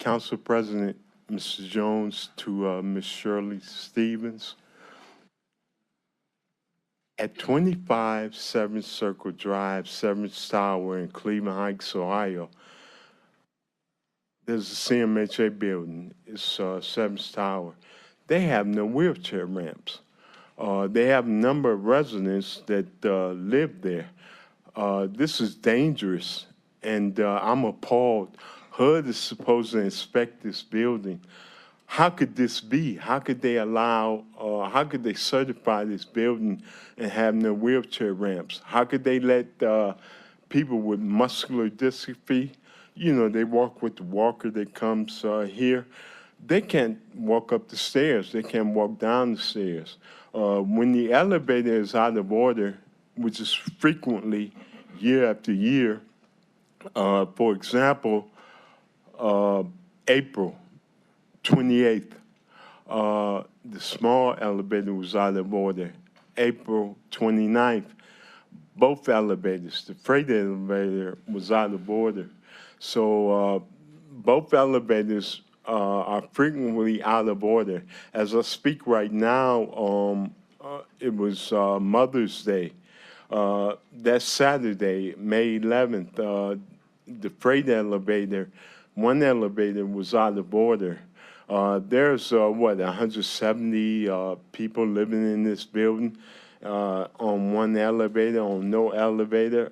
Council President, Mr. Jones, to Ms. Shirley Stevens. At 25 Seventh Circle Drive, Seventh Tower in Cleveland Heights, Ohio, there's a CMHA building. It's Seventh Tower. They have no wheelchair ramps. They have a number of residents that live there. This is dangerous, and I'm appalled. HUD is supposed to inspect this building. How could this be? How could they allow, how could they certify this building and have no wheelchair ramps? How could they let people with muscular dystrophy, you know, they walk with the walker that comes here. They can't walk up the stairs. They can't walk down the stairs. When the elevator is out of order, which is frequently year after year, for example, April 28th, the small elevator was out of order. April 29th, both elevators, the freight elevator was out of order. So both elevators are frequently out of order. As I speak right now, it was Mother's Day. That Saturday, May 11th, the freight elevator, one elevator was out of order. There's, 170 people living in this building on one elevator, on no elevator.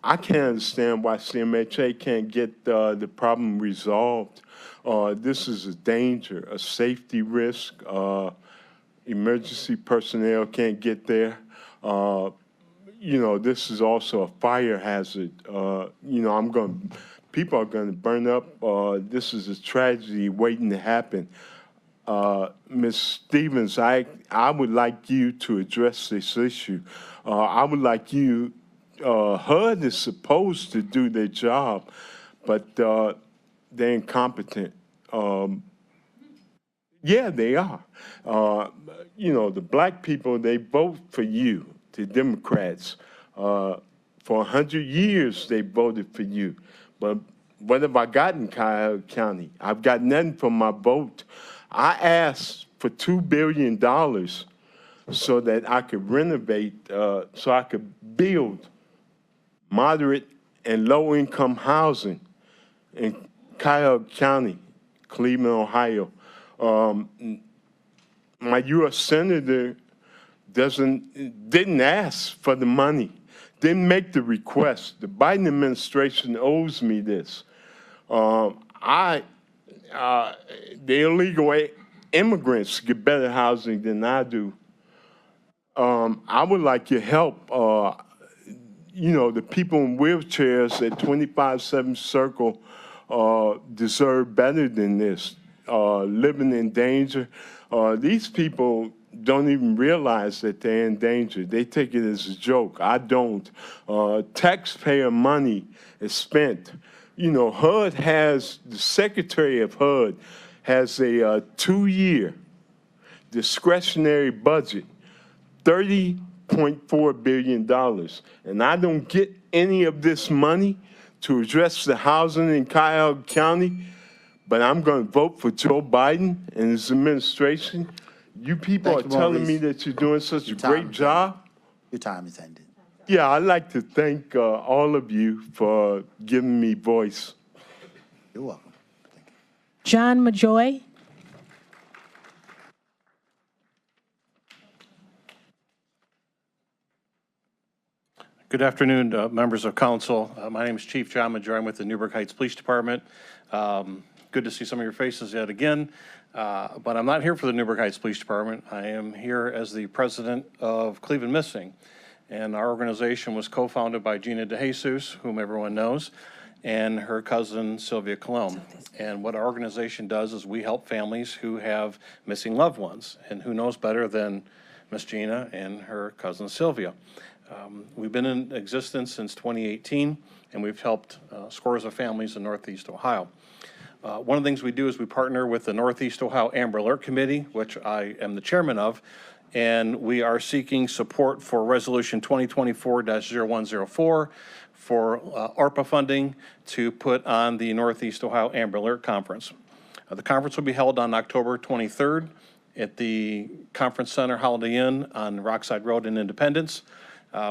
I can't understand why CMHA can't get the problem resolved. This is a danger, a safety risk. Emergency personnel can't get there. You know, this is also a fire hazard. You know, people are going to burn up. This is a tragedy waiting to happen. Ms. Stevens, I would like you to address this issue. I would like you, HUD is supposed to do their job, but they're incompetent. Yeah, they are. You know, the black people, they vote for you, the Democrats. For 100 years, they voted for you. But what have I got in Cuyahoga County? I've got nothing for my vote. I asked for $2 billion so that I could renovate, so I could build moderate and low-income housing in Cuyahoga County, Cleveland, Ohio. My U.S. Senator didn't ask for the money, didn't make the request. The Biden administration owes me this. The illegal immigrants get better housing than I do. I would like your help. You know, the people in wheelchairs at 25 Seventh Circle deserve better than this, living in danger. These people don't even realize that they're in danger. They take it as a joke. I don't. Taxpayer money is spent. You know, HUD has, the Secretary of HUD has a 2-year discretionary budget, $30.4 billion. And I don't get any of this money to address the housing in Cuyahoga County, but I'm going to vote for Joe Biden and his administration. You people are telling me that you're doing such a great job. Your time is ended. Yeah, I'd like to thank all of you for giving me voice. You're welcome. John Majoy. Good afternoon, members of council. My name is Chief John Majoy. I'm with the Newburgh Heights Police Department. Good to see some of your faces yet again. But I'm not here for the Newburgh Heights Police Department. I am here as the president of Cleveland Missing. And our organization was co-founded by Gina DeJesus, whom everyone knows, and her cousin Sylvia Colomb. And what our organization does is we help families who have missing loved ones. And who knows better than Miss Gina and her cousin Sylvia. We've been in existence since 2018, and we've helped scores of families in Northeast Ohio. One of the things we do is we partner with the Northeast Ohio Amber Alert Committee, which I am the chairman of, and we are seeking support for Resolution 2024-0104 for ARPA funding to put on the Northeast Ohio Amber Alert Conference. The conference will be held on October 23rd at the Conference Center Holiday Inn on Rockside Road in Independence.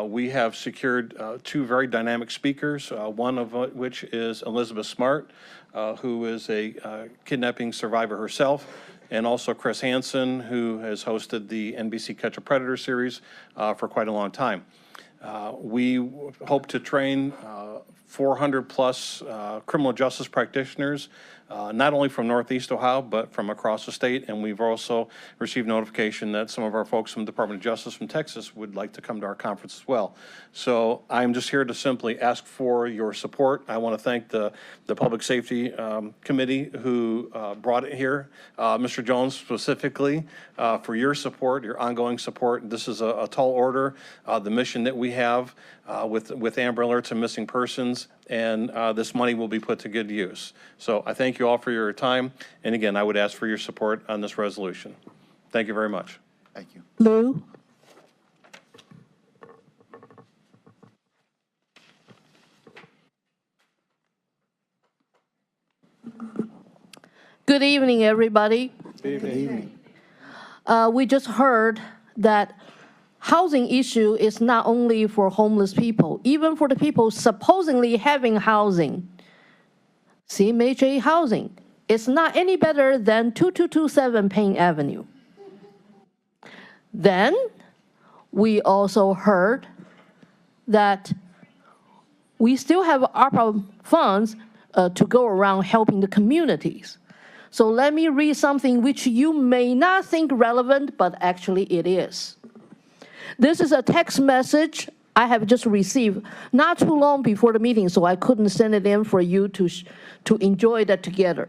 We have secured two very dynamic speakers, one of which is Elizabeth Smart, who is a kidnapping survivor herself, and also Chris Hansen, who has hosted the NBC Catch a Predator series for quite a long time. We hope to train 400 plus criminal justice practitioners, not only from Northeast Ohio, but from across the state. And we've also received notification that some of our folks from the Department of Justice from Texas would like to come to our conference as well. So I'm just here to simply ask for your support. I want to thank the Public Safety Committee who brought it here, Mr. Jones specifically, for your support, your ongoing support. This is a tall order. The mission that we have with Amber Alerts and missing persons, and this money will be put to good use. So I thank you all for your time. And again, I would ask for your support on this resolution. Thank you very much. Thank you. Lou? Good evening, everybody. Good evening. We just heard that housing issue is not only for homeless people, even for the people supposedly having housing. CMHA housing is not any better than 2227 Payne Avenue. Then we also heard that we still have ARPA funds to go around helping the communities. So let me read something which you may not think relevant, but actually it is. This is a text message I have just received not too long before the meeting, so I couldn't send it in for you to enjoy that together.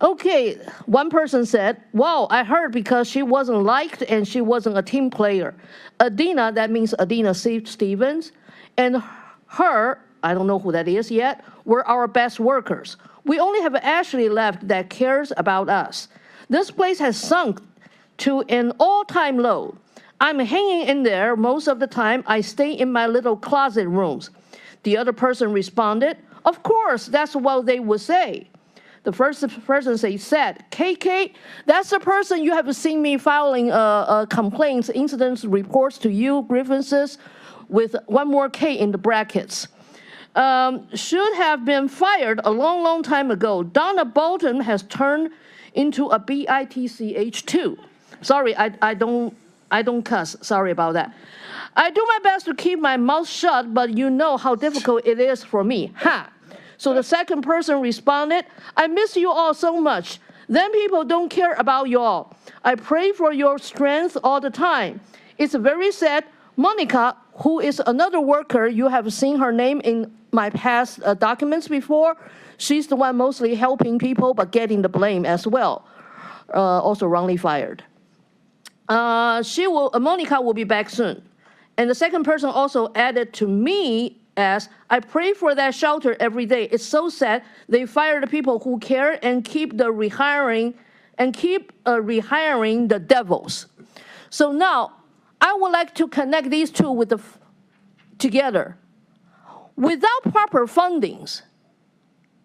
Okay, one person said, wow, I heard because she wasn't liked and she wasn't a team player. Adina, that means Adina Stevens, and her, I don't know who that is yet, were our best workers. We only have Ashley left that cares about us. This place has sunk to an all-time low. I'm hanging in there most of the time. I stay in my little closet rooms. The other person responded, of course, that's what they would say. The first person said, KK, that's the person you have seen me filing complaints, incidents, reports to you, grievances, with one more K in the brackets. Should have been fired a long, long time ago. Donna Bolton has turned into a bitch too. Sorry, I don't cuss. Sorry about that. I do my best to keep my mouth shut, but you know how difficult it is for me. Ha! So the second person responded, I miss you all so much. Then people don't care about you all. I pray for your strength all the time. It's very sad. Monica, who is another worker, you have seen her name in my past documents before. She's the one mostly helping people, but getting the blame as well. Also wrongly fired. Monica will be back soon. And the second person also added to me as, I pray for that shelter every day. It's so sad they fire the people who care and keep rehiring the devils. So now, I would like to connect these two together. Without proper fundings,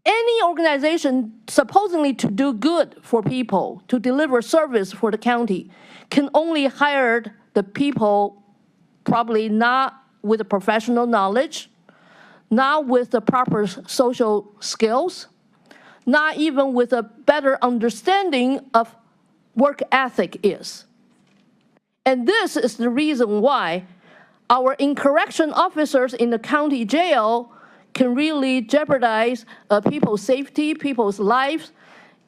any organization supposedly to do good for people, to deliver service for the county, can only hire the people probably not with the professional knowledge, not with the proper social skills, not even with a better understanding of work ethic is. And this is the reason why our correction officers in the county jail can really jeopardize people's safety, people's lives,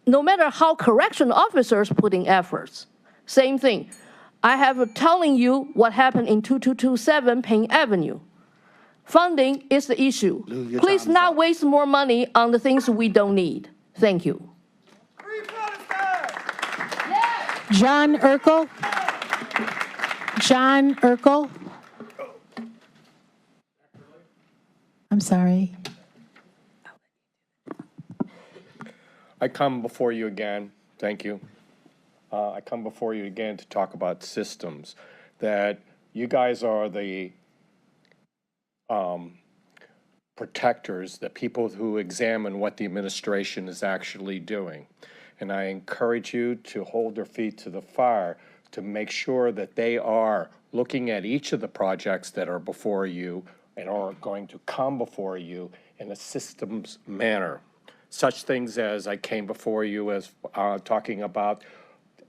no matter how correction officers put in efforts. Same thing. I have telling you what happened in 2227 Payne Avenue. Funding is the issue. Please not waste more money on the things we don't need. Thank you. John Urkel? John Urkel? I'm sorry. I come before you again, thank you. I come before you again to talk about systems, that you guys are the protectors, the people who examine what the administration is actually doing. And I encourage you to hold their feet to the fire to make sure that they are looking at each of the projects that are before you and are going to come before you in a systems manner. Such things as I came before you as talking about,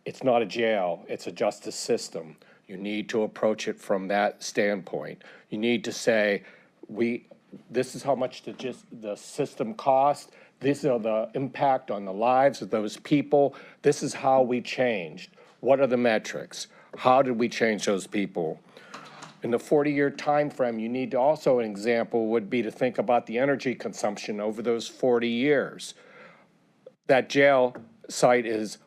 it's not a jail, it's a justice system. You need to approach it from that standpoint. You need to say, this is how much the system cost. These are the impact on the lives of those people. This is how we changed. What are the metrics? How did we change those people? In the 40-year time frame, you need to also, an example would be to think about the energy consumption over those 40 years. That jail site is,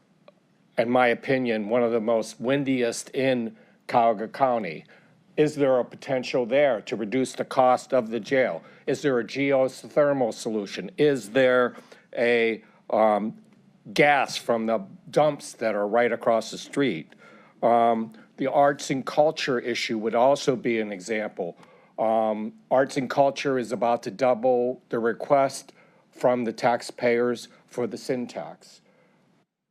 in my opinion, one of the most windiest in Cuyahoga County. Is there a potential there to reduce the cost of the jail? Is there a geothermal solution? Is there a gas from the dumps that are right across the street? The arts and culture issue would also be an example. Arts and culture is about to double the request from the taxpayers for the sin tax.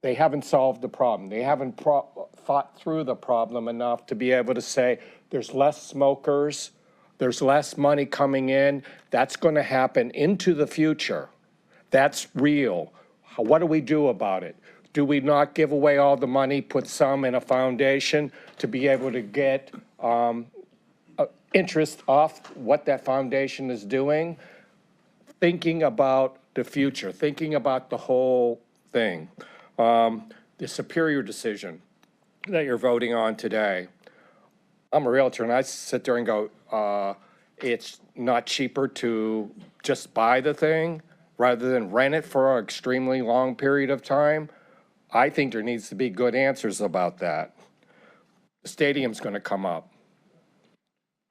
They haven't solved the problem. They haven't thought through the problem enough to be able to say, there's less smokers, there's less money coming in. That's going to happen into the future. That's real. What do we do about it? Do we not give away all the money, put some in a foundation to be able to get interest off what that foundation is doing? Thinking about the future, thinking about the whole thing. The Superior decision that you're voting on today, I'm a realtor and I sit there and go, it's not cheaper to just buy the thing rather than rent it for an extremely long period of time. I think there needs to be good answers about that. The stadium's going to come up.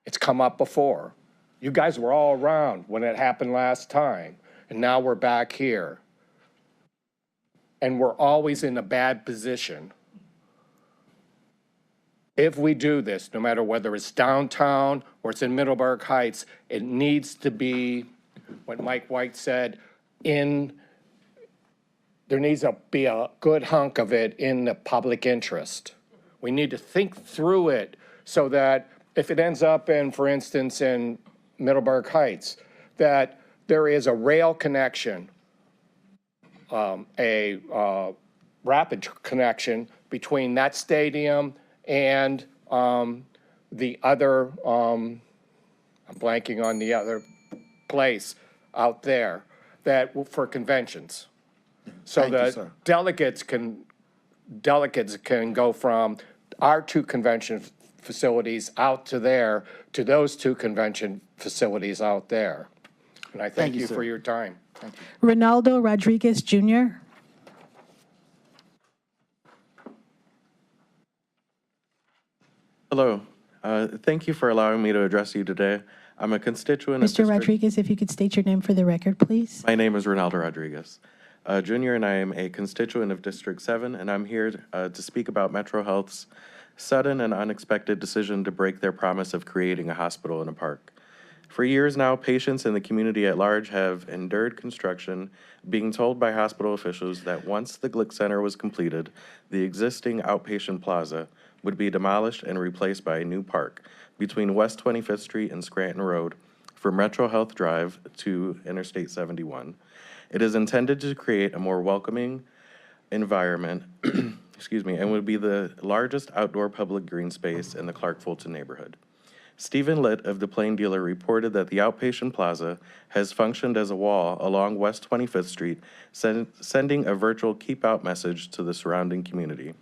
It's come up before. You guys were all around when it happened last time, and now we're back here. And we're always in a bad position. If we do this, no matter whether it's downtown or it's in Middleburg Heights, it needs to be, what Mike White said, there needs to be a good hunk of it in the public interest. We need to think through it so that if it ends up in, for instance, in Middleburg Heights, that there is a rail connection, a rapid connection between that stadium and the other, I'm blanking on the other place out there, that for conventions. So Thank you, that sir. delegates can go from our two convention facilities out to there, to those two convention facilities out there. And I thank you, you sir. for your time. Ronaldo Rodriguez Jr. Hello. Thank you for allowing me to address you today. I'm a constituent of Mr. District- Rodriguez, if you could state your name for the record, please. My name is Ronaldo Rodriguez Jr., and I am a constituent of District 7, and I'm here to speak about Metro Health's sudden and unexpected decision to break their promise of creating a hospital in a park. For years now, patients in the community at large have endured construction, being told by hospital officials that once the Glick Center was completed, the existing outpatient plaza would be demolished and replaced by a new park between West 25th Street and Scranton Road from Metro Health Drive to Interstate 71. It is intended to create a more welcoming environment, excuse me, and would be the largest outdoor public green space in the Clark Fulton neighborhood. Stephen Litt of the Plain Dealer reported that the outpatient plaza has functioned as a wall along West 25th Street, sending a virtual keep out message to the surrounding community.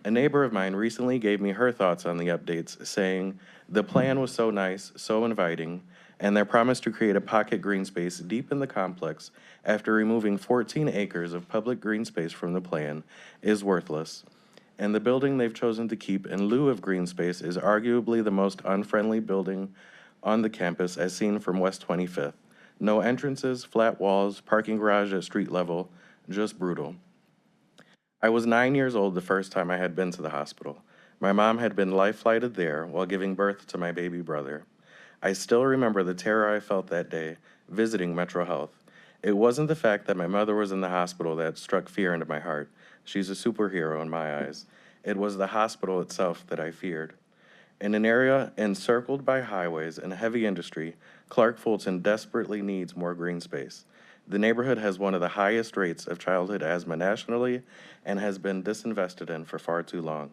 A neighbor of mine recently gave me her thoughts on the updates, saying, "The plan was so nice, so inviting, and their promise to create a pocket green space deep in the complex after removing 14 acres of public green space from the plan is worthless. And the building they've chosen to keep in lieu of green space is arguably the most unfriendly building on the campus as seen from West 25th. No entrances, flat walls, parking garage at street level, just brutal." I was 9 years old the first time I had been to the hospital. My mom had been life-flighted there while giving birth to my baby brother. I still remember the terror I felt that day visiting Metro Health. It wasn't the fact that my mother was in the hospital that struck fear into my heart. She's a superhero in my eyes. It was the hospital itself that I feared. In an area encircled by highways and heavy industry, Clark Fulton desperately needs more green space. The neighborhood has one of the highest rates of childhood asthma nationally and has been disinvested in for far too long.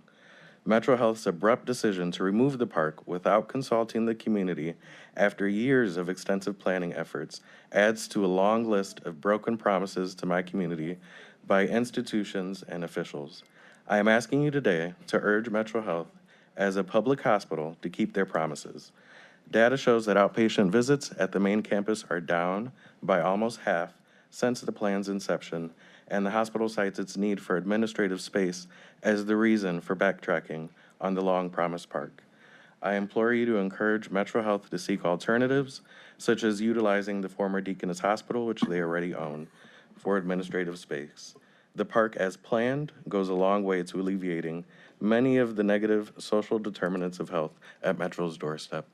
Metro Health's abrupt decision to remove the park without consulting the community after years of extensive planning efforts adds to a long list of broken promises to my community by institutions and officials. I am asking you today to urge Metro Health as a public hospital to keep their promises. Data shows that outpatient visits at the main campus are down by almost half since the plan's inception, and the hospital cites its need for administrative space as the reason for backtracking on the long-promised park. I implore you to encourage Metro Health to seek alternatives, such as utilizing the former Deaconess Hospital, which they already own, for administrative space. The park, as planned, goes a long way to alleviating many of the negative social determinants of health at Metro's doorstep.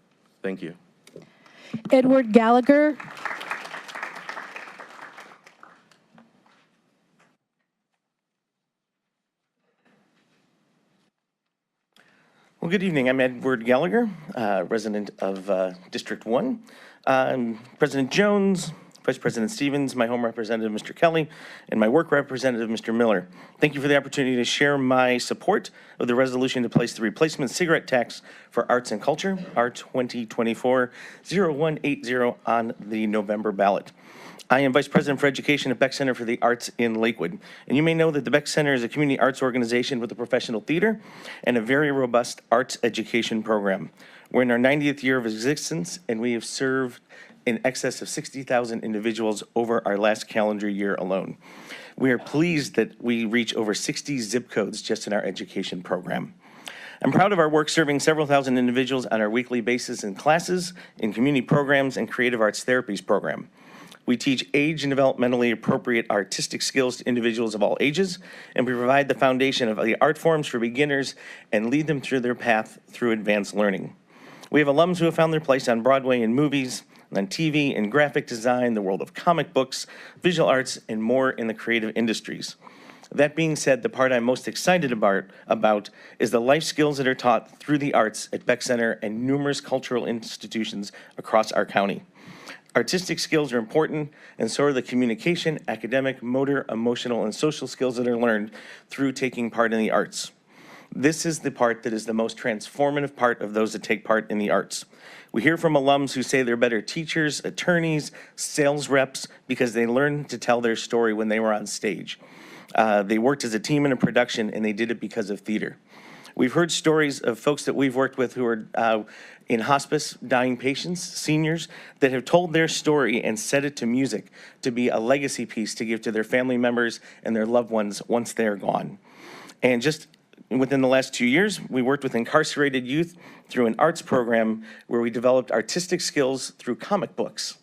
Thank you. Edward Gallagher. Well, good evening. I'm Edward Gallagher, resident of District 1. President Jones, Vice President Stevens, my home representative, Mr. Kelly, and my work representative, Mr. Miller. Thank you for the opportunity to share my support of the resolution to place the replacement cigarette tax for arts and culture, R 2024-0180, on the November ballot. I am Vice President for Education at Beck Center for the Arts in Lakewood. And you may know that the Beck Center is a community arts organization with a professional theater and a very robust arts education program. We're in our 90th year of existence, and we have served in excess of 60,000 individuals over our last calendar year alone. We are pleased that we reach over 60 zip codes just in our education program. I'm proud of our work serving several thousand individuals on our weekly basis in classes, in community programs, and creative arts therapies program. We teach age and developmentally appropriate artistic skills to individuals of all ages, and we provide the foundation of the art forms for beginners and lead them through their path through advanced learning. We have alums who have found their place on Broadway in movies, on TV, in graphic design, the world of comic books, visual arts, and more in the creative industries. That being said, the part I'm most excited about is the life skills that are taught through the arts at Beck Center and numerous cultural institutions across our county. Artistic skills are important, and so are the communication, academic, motor, emotional, and social skills that are learned through taking part in the arts. This is the part that is the most transformative part of those that take part in the arts. We hear from alums who say they're better teachers, attorneys, sales reps, because they learned to tell their story when they were on stage. They worked as a team in a production, and they did it because of theater. We've heard stories of folks that we've worked with who are in hospice, dying patients, seniors, that have told their story and set it to music to be a legacy piece to give to their family members and their loved ones once they're gone. And just within the last 2 years, we worked with incarcerated youth through an arts program where we developed artistic skills through comic books.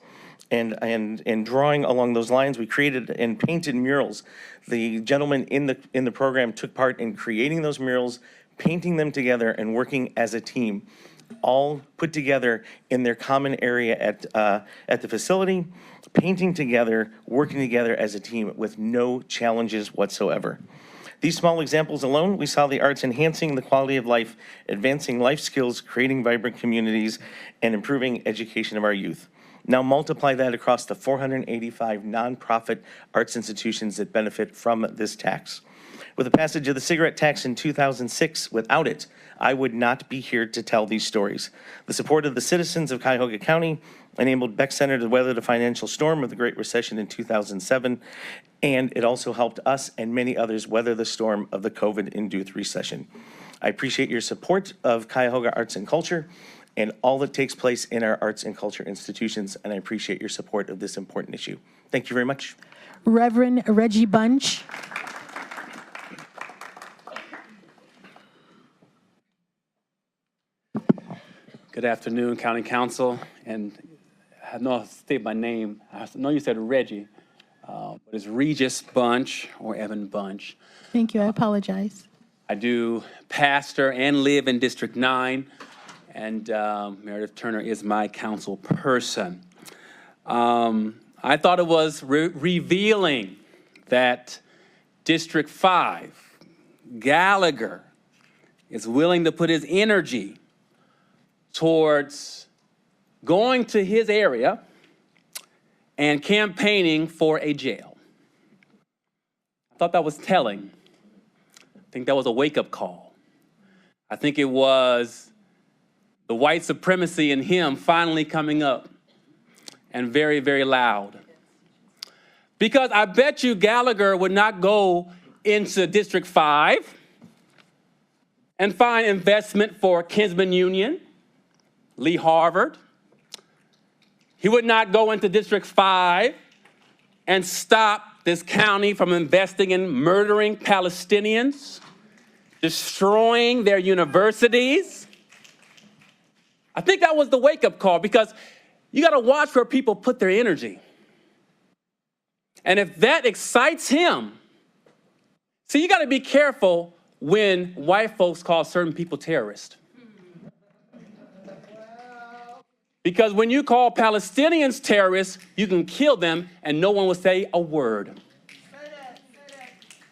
And drawing along those lines, we created and painted murals. The gentleman in the program took part in creating those murals, painting them together, and working as a team, all put together in their common area at the facility, painting together, working together as a team with no challenges whatsoever. These small examples alone, we saw the arts enhancing the quality of life, advancing life skills, creating vibrant communities, and improving education of our youth. Now multiply that across the 485 nonprofit arts institutions that benefit from this tax. With the passage of the cigarette tax in 2006, without it, I would not be here to tell these stories. The support of the citizens of Cuyahoga County enabled Beck Center to weather the financial storm of the Great Recession in 2007, and it also helped us and many others weather the storm of the COVID-induced recession. I appreciate your support of Cuyahoga Arts and Culture and all that takes place in our arts and culture institutions, and I appreciate your support of this important issue. Thank you very much. Reverend Reggie Bunch. Good afternoon, County Council, and I know I state my name. I know you said Reggie, but it's Regis Bunch or Evan Bunch. Thank you. I apologize. I do pastor and live in District 9, and Meredith Turner is my council person. I thought it was revealing that District 5, Gallagher, is willing to put his energy towards going to his area and campaigning for a jail. I thought that was telling. I think that was a wake-up call. I think it was the white supremacy in him finally coming up, and very, very loud. Because I bet you Gallagher would not go into District 5 and find investment for Kinsman Union, Lee Harvard. He would not go into District 5 and stop this county from investing in murdering Palestinians, destroying their universities. I think that was the wake-up call, because you got to watch where people put their energy. And if that excites him, see, you got to be careful when white folks call certain people terrorists. Because when you call Palestinians terrorists, you can kill them and no one will say a word.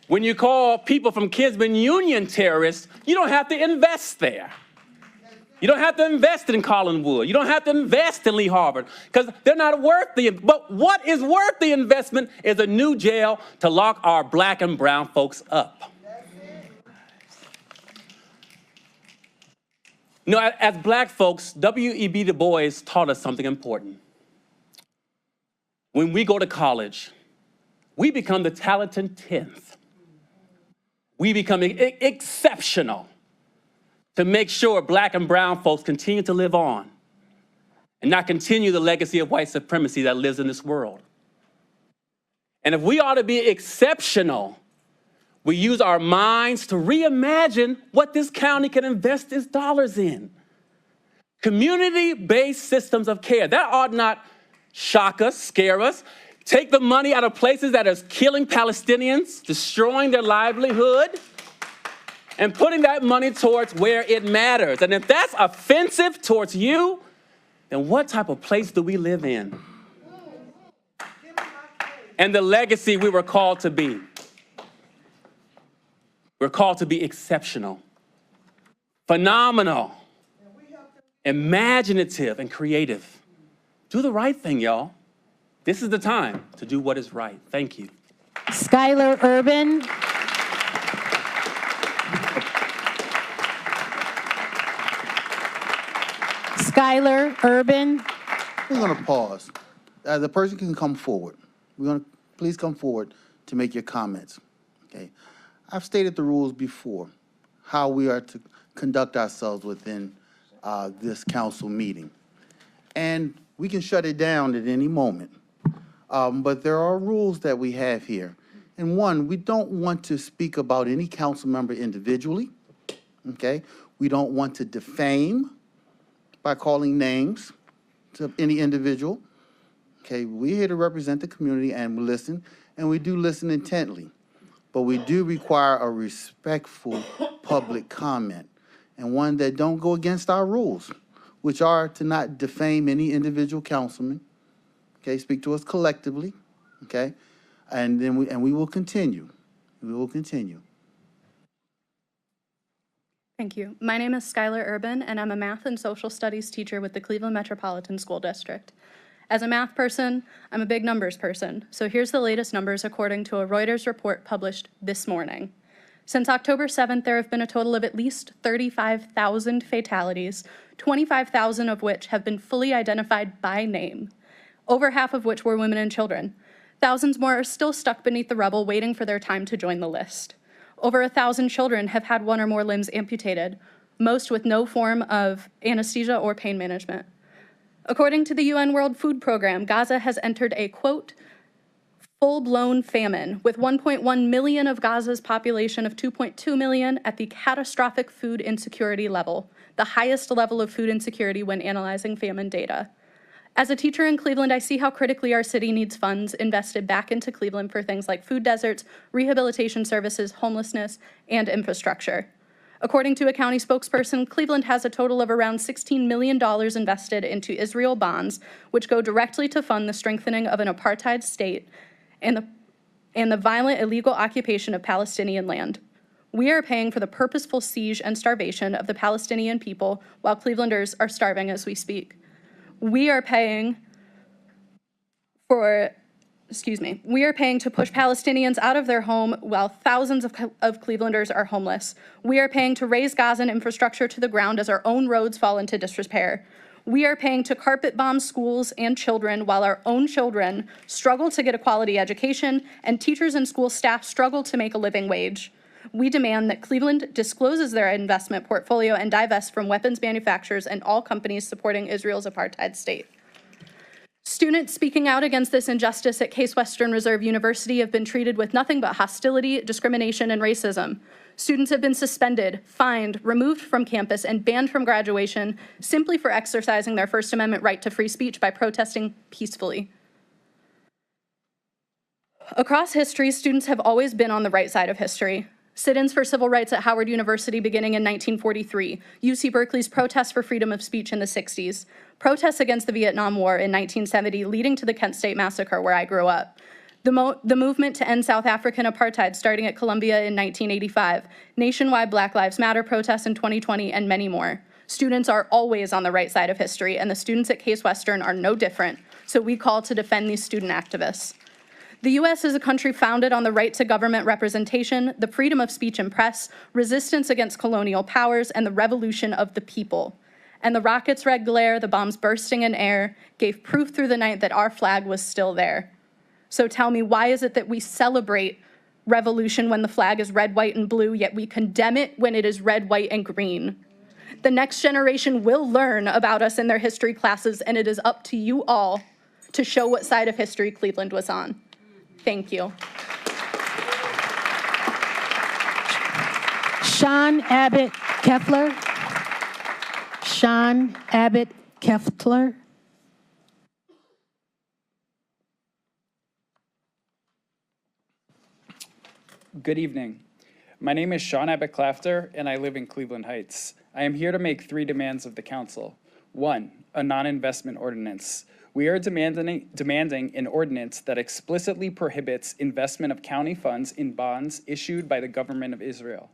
When you call people from Kinsman Union terrorists, you don't have to invest there. You don't have to invest in Collinwood. You don't have to invest in Lee Harvard, because they're not worth the, but what is worth the investment is a new jail to lock our black and brown folks up. You know, as black folks, W.E.B. Du Bois taught us something important. When we go to college, we become the talented 10th. We become exceptional to make sure black and brown folks continue to live on and not continue the legacy of white supremacy that lives in this world. And if we ought to be exceptional, we use our minds to reimagine what this county can invest its dollars in. Community-based systems of care. That ought not shock us, scare us. Take the money out of places that is killing Palestinians, destroying their livelihood, and putting that money towards where it matters. And if that's offensive towards you, then what type of place do we live in? And the legacy we were called to be. We're called to be exceptional, phenomenal, imaginative, and creative. Do the right thing, y'all. This is the time to do what is right. Thank you. Skylar Urban. Skylar Urban. We're going to pause. The person can come forward. We're going to please come forward to make your comments. Okay. I've stated the rules before, how we are to conduct ourselves within this council meeting. And we can shut it down at any moment. But there are rules that we have here. And one, we don't want to speak about any council member individually. Okay. We don't want to defame by calling names to any individual. Okay, we're here to represent the community and listen, and we do listen intently. But we do require a respectful public comment, and one that don't go against our rules, which are to not defame any individual councilman. Okay, speak to us collectively. Okay, and then we will continue. We will continue. Thank you. My name is Skylar Urban, and I'm a math and social studies teacher with the Cleveland Metropolitan School District. As a math person, I'm a big numbers person, so here's the latest numbers according to a Reuters report published this morning. Since October 7th, there have been a total of at least 35,000 fatalities, 25,000 of which have been fully identified by name, over half of which were women and children. Thousands more are still stuck beneath the rubble waiting for their time to join the list. Over 1,000 children have had one or more limbs amputated, most with no form of anesthesia or pain management. According to the UN World Food Program, Gaza has entered a, quote, full-blown famine, with 1.1 million of Gaza's population of 2.2 million at the catastrophic food insecurity level, the highest level of food insecurity when analyzing famine data. As a teacher in Cleveland, I see how critically our city needs funds invested back into Cleveland for things like food deserts, rehabilitation services, homelessness, and infrastructure. According to a county spokesperson, Cleveland has a total of around $16 million invested into Israel bonds, which go directly to fund the strengthening of an apartheid state and the violent illegal occupation of Palestinian land. We are paying for the purposeful siege and starvation of the Palestinian people while Clevelanders are starving as we speak. We are paying to push Palestinians out of their home while thousands of Clevelanders are homeless. We are paying to raise Gazan infrastructure to the ground as our own roads fall into disrepair. We are paying to carpet bomb schools and children while our own children struggle to get a quality education and teachers and school staff struggle to make a living wage. We demand that Cleveland discloses their investment portfolio and divest from weapons manufacturers and all companies supporting Israel's apartheid state. Students speaking out against this injustice at Case Western Reserve University have been treated with nothing but hostility, discrimination, and racism. Students have been suspended, fined, removed from campus, and banned from graduation simply for exercising their First Amendment right to free speech by protesting peacefully. Across history, students have always been on the right side of history. Sit-ins for civil rights at Howard University beginning in 1943, UC Berkeley's protests for freedom of speech in the 60s, protests against the Vietnam War in 1970 leading to the Kent State Massacre where I grew up, the movement to end South African apartheid starting at Columbia in 1985, nationwide Black Lives Matter protests in 2020, and many more. Students are always on the right side of history, and the students at Case Western are no different, so we call to defend these student activists. The U.S. is a country founded on the right to government representation, the freedom of speech and press, resistance against colonial powers, and the revolution of the people. And the rocket's red glare, the bombs bursting in air, gave proof through the night that our flag was still there. So tell me, why is it that we celebrate revolution when the flag is red, white, and blue, yet we condemn it when it is red, white, and green? The next generation will learn about us in their history classes, and it is up to you all to show what side of history Cleveland was on. Thank you. Sean Abbott Keffler. Sean Abbott Keffler. Good evening. My name is Sean Abbott Clafter, and I live in Cleveland Heights. I am here to make 3 demands of the council. 1, a non-investment ordinance. We are demanding an ordinance that explicitly prohibits investment of county funds in bonds issued by the government of Israel.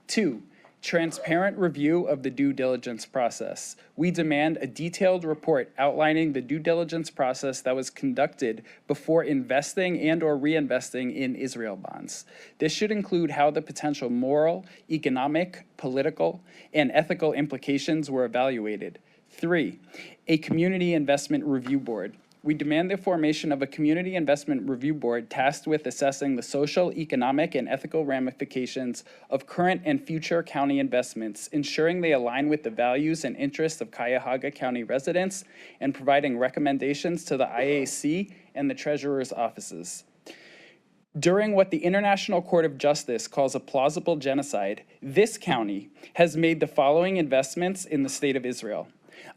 2, transparent review of the due diligence process. We demand a detailed report outlining the due diligence process that was conducted before investing and or reinvesting in Israel bonds. This should include how the potential moral, economic, political, and ethical implications were evaluated. 3, a community investment review board. We demand the formation of a community investment review board tasked with assessing the social, economic, and ethical ramifications of current and future county investments, ensuring they align with the values and interests of Cuyahoga County residents, and providing recommendations to the IAC and the Treasurer's offices. During what the International Court of Justice calls a plausible genocide, this county has made the following investments in the state of Israel.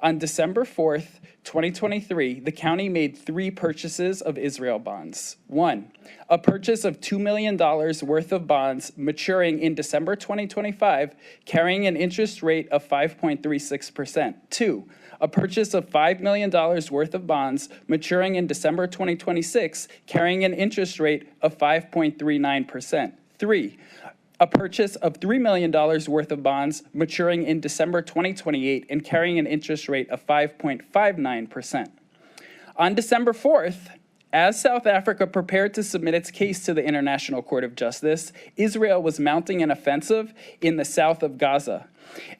On December 4th, 2023, the county made 3 purchases of Israel bonds. 1, a purchase of $2 million worth of bonds maturing in December 2025, carrying an interest rate of 5.36%. 2, a purchase of $5 million worth of bonds maturing in December 2026, carrying an interest rate of 5.39%. 3, a purchase of $3 million worth of bonds maturing in December 2028 and carrying an interest rate of 5.59%. On December 4th, as South Africa prepared to submit its case to the International Court of Justice, Israel was mounting an offensive in the south of Gaza.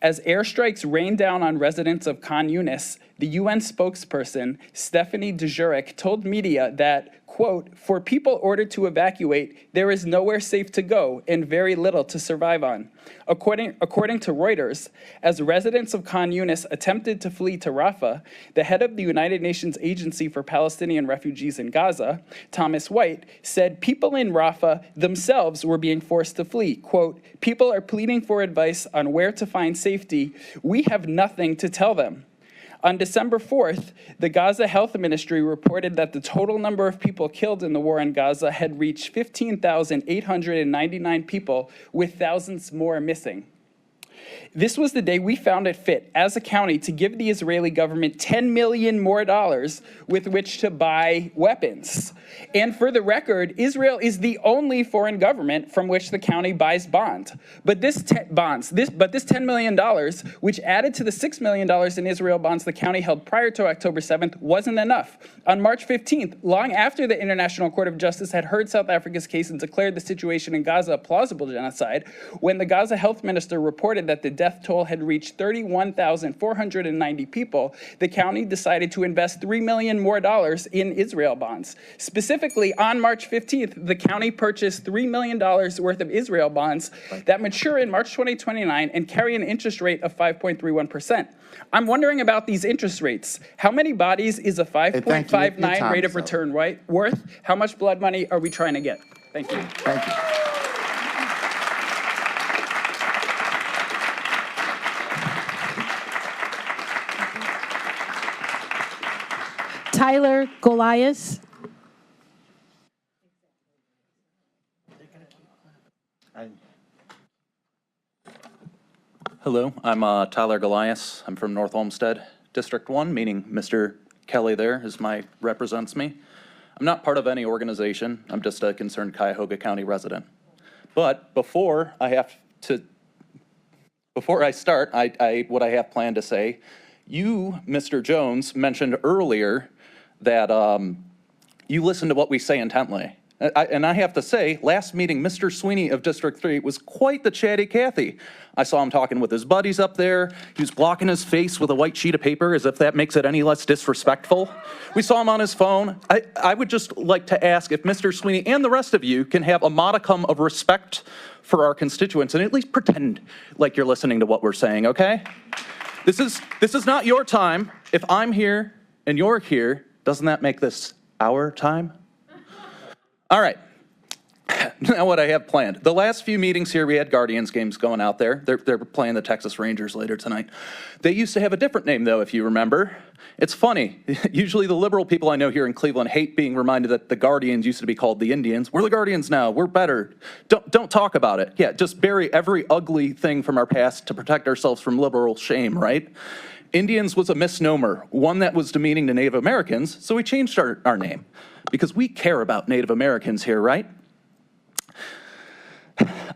As airstrikes rained down on residents of Khan Yunis, the UN spokesperson, Stephanie Dujarric, told media that, quote, for people ordered to evacuate, there is nowhere safe to go and very little to survive on. According to Reuters, as residents of Khan Yunis attempted to flee to Rafah, the head of the United Nations Agency for Palestinian Refugees in Gaza, Thomas White, said people in Rafah themselves were being forced to flee. Quote, people are pleading for advice on where to find safety. We have nothing to tell them. On December 4th, the Gaza Health Ministry reported that the total number of people killed in the war in Gaza had reached 15,899 people, with thousands more missing. This was the day we found it fit as a county to give the Israeli government $10 million more with which to buy weapons. And for the record, Israel is the only foreign government from which the county buys bonds. But this $10 million, which added to the $6 million in Israel bonds the county held prior to October 7th, wasn't enough. On March 15th, long after the International Court of Justice had heard South Africa's case and declared the situation in Gaza a plausible genocide, when the Gaza health minister reported that the death toll had reached 31,490 people, the county decided to invest $3 million more in Israel bonds. Specifically, on March 15th, the county purchased $3 million worth of Israel bonds that mature in March 2029 and carry an interest rate of 5.31%. I'm wondering about these interest rates. How many bodies is a 5.59 rate of return worth? How much blood money are we trying to get? Thank you. Thank you. Tyler Goliath. Hello, I'm Tyler Goliath. I'm from North Olmsted, District 1, meaning Mr. Kelly there represents me. I'm not part of any organization. I'm just a concerned Cuyahoga County resident. But before I start, what I have planned to say, you, Mr. Jones, mentioned earlier that you listen to what we say intently. And I have to say, last meeting, Mr. Sweeney of District 3 was quite the chatty Cathy. I saw him talking with his buddies up there. He was blocking his face with a white sheet of paper as if that makes it any less disrespectful. We saw him on his phone. I would just like to ask if Mr. Sweeney and the rest of you can have a modicum of respect for our constituents and at least pretend like you're listening to what we're saying, okay? This is not your time. If I'm here and you're here, doesn't that make this our time? All right, now what I have planned. The last few meetings here, we had Guardians games going out there. They're playing the Texas Rangers later tonight. They used to have a different name, though, if you remember. It's funny. Usually the liberal people I know here in Cleveland hate being reminded that the Guardians used to be called the Indians. We're the Guardians now. We're better. Don't talk about it. Yeah, just bury every ugly thing from our past to protect ourselves from liberal shame, right? Indians was a misnomer, one that was demeaning to Native Americans, so we changed our name. Because we care about Native Americans here, right?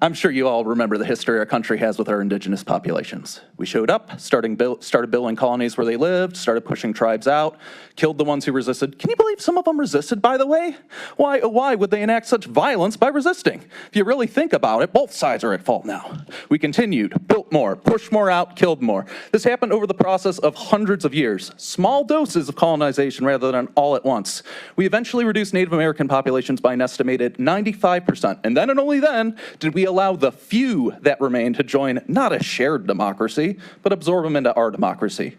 I'm sure you all remember the history our country has with our indigenous populations. We showed up, started building colonies where they lived, started pushing tribes out, killed the ones who resisted. Can you believe some of them resisted, by the way? Why would they enact such violence by resisting? If you really think about it, both sides are at fault now. We continued, built more, pushed more out, killed more. This happened over the process of hundreds of years. Small doses of colonization rather than all at once. We eventually reduced Native American populations by an estimated 95%. And then and only then did we allow the few that remained to join not a shared democracy, but absorb them into our democracy.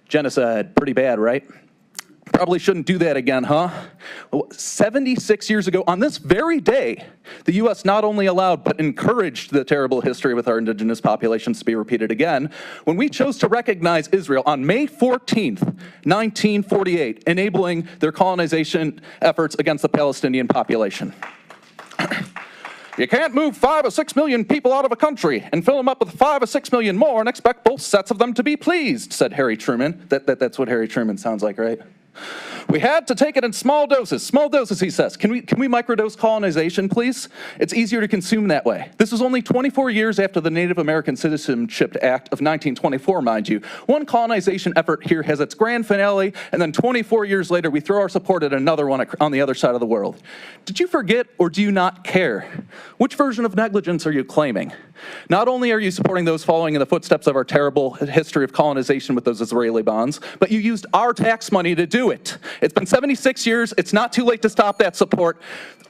Genocide, pretty bad, right? Probably shouldn't do that again, huh? Well, 76 years ago, on this very day, the U.S. not only allowed but encouraged the terrible history with our indigenous populations to be repeated again when we chose to recognize Israel on May 14th, 1948, enabling their colonization efforts against the Palestinian population. You can't move 5 or 6 million people out of a country and fill them up with 5 or 6 million more and expect both sets of them to be pleased, said Harry Truman. That's what Harry Truman sounds like, right? We had to take it in small doses, he says. Can we microdose colonization, please? It's easier to consume that way. This was only 24 years after the Native American Citizenship Act of 1924, mind you. One colonization effort here has its grand finale, and then 24 years later, we throw our support at another one on the other side of the world. Did you forget or do you not care? Which version of negligence are you claiming? Not only are you supporting those following in the footsteps of our terrible history of colonization with those Israeli bonds, but you used our tax money to do it. It's been 76 years. It's not too late to stop that support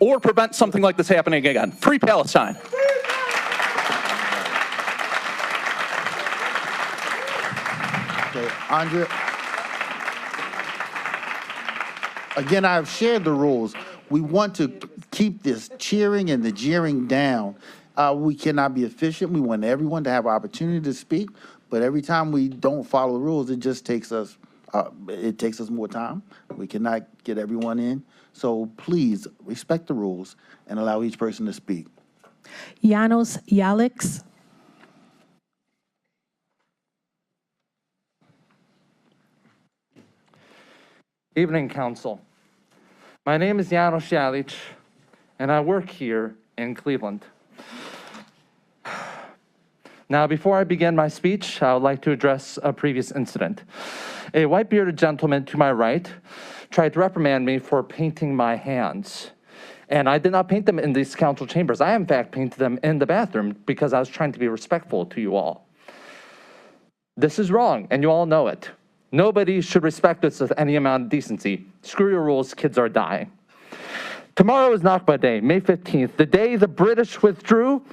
or prevent something like this happening again. Free Palestine. Okay, Andrea. Again, I've shared the rules. We want to keep this cheering and the jeering down. We cannot be efficient. We want everyone to have an opportunity to speak, but every time we don't follow the rules, it just takes us more time. We cannot get everyone in. So please respect the rules and allow each person to speak. Janos Yalix. Evening, Council. My name is Janos Jalic, and I work here in Cleveland. Now, before I begin my speech, I would like to address a previous incident. A white-bearded gentleman to my right tried to reprimand me for painting my hands. And I did not paint them in these council chambers. I, in fact, painted them in the bathroom because I was trying to be respectful to you all. This is wrong, and you all know it. Nobody should respect us with any amount of decency. Screw your rules, kids are dying. Tomorrow is Nakba Day, May 15th, the day the British withdrew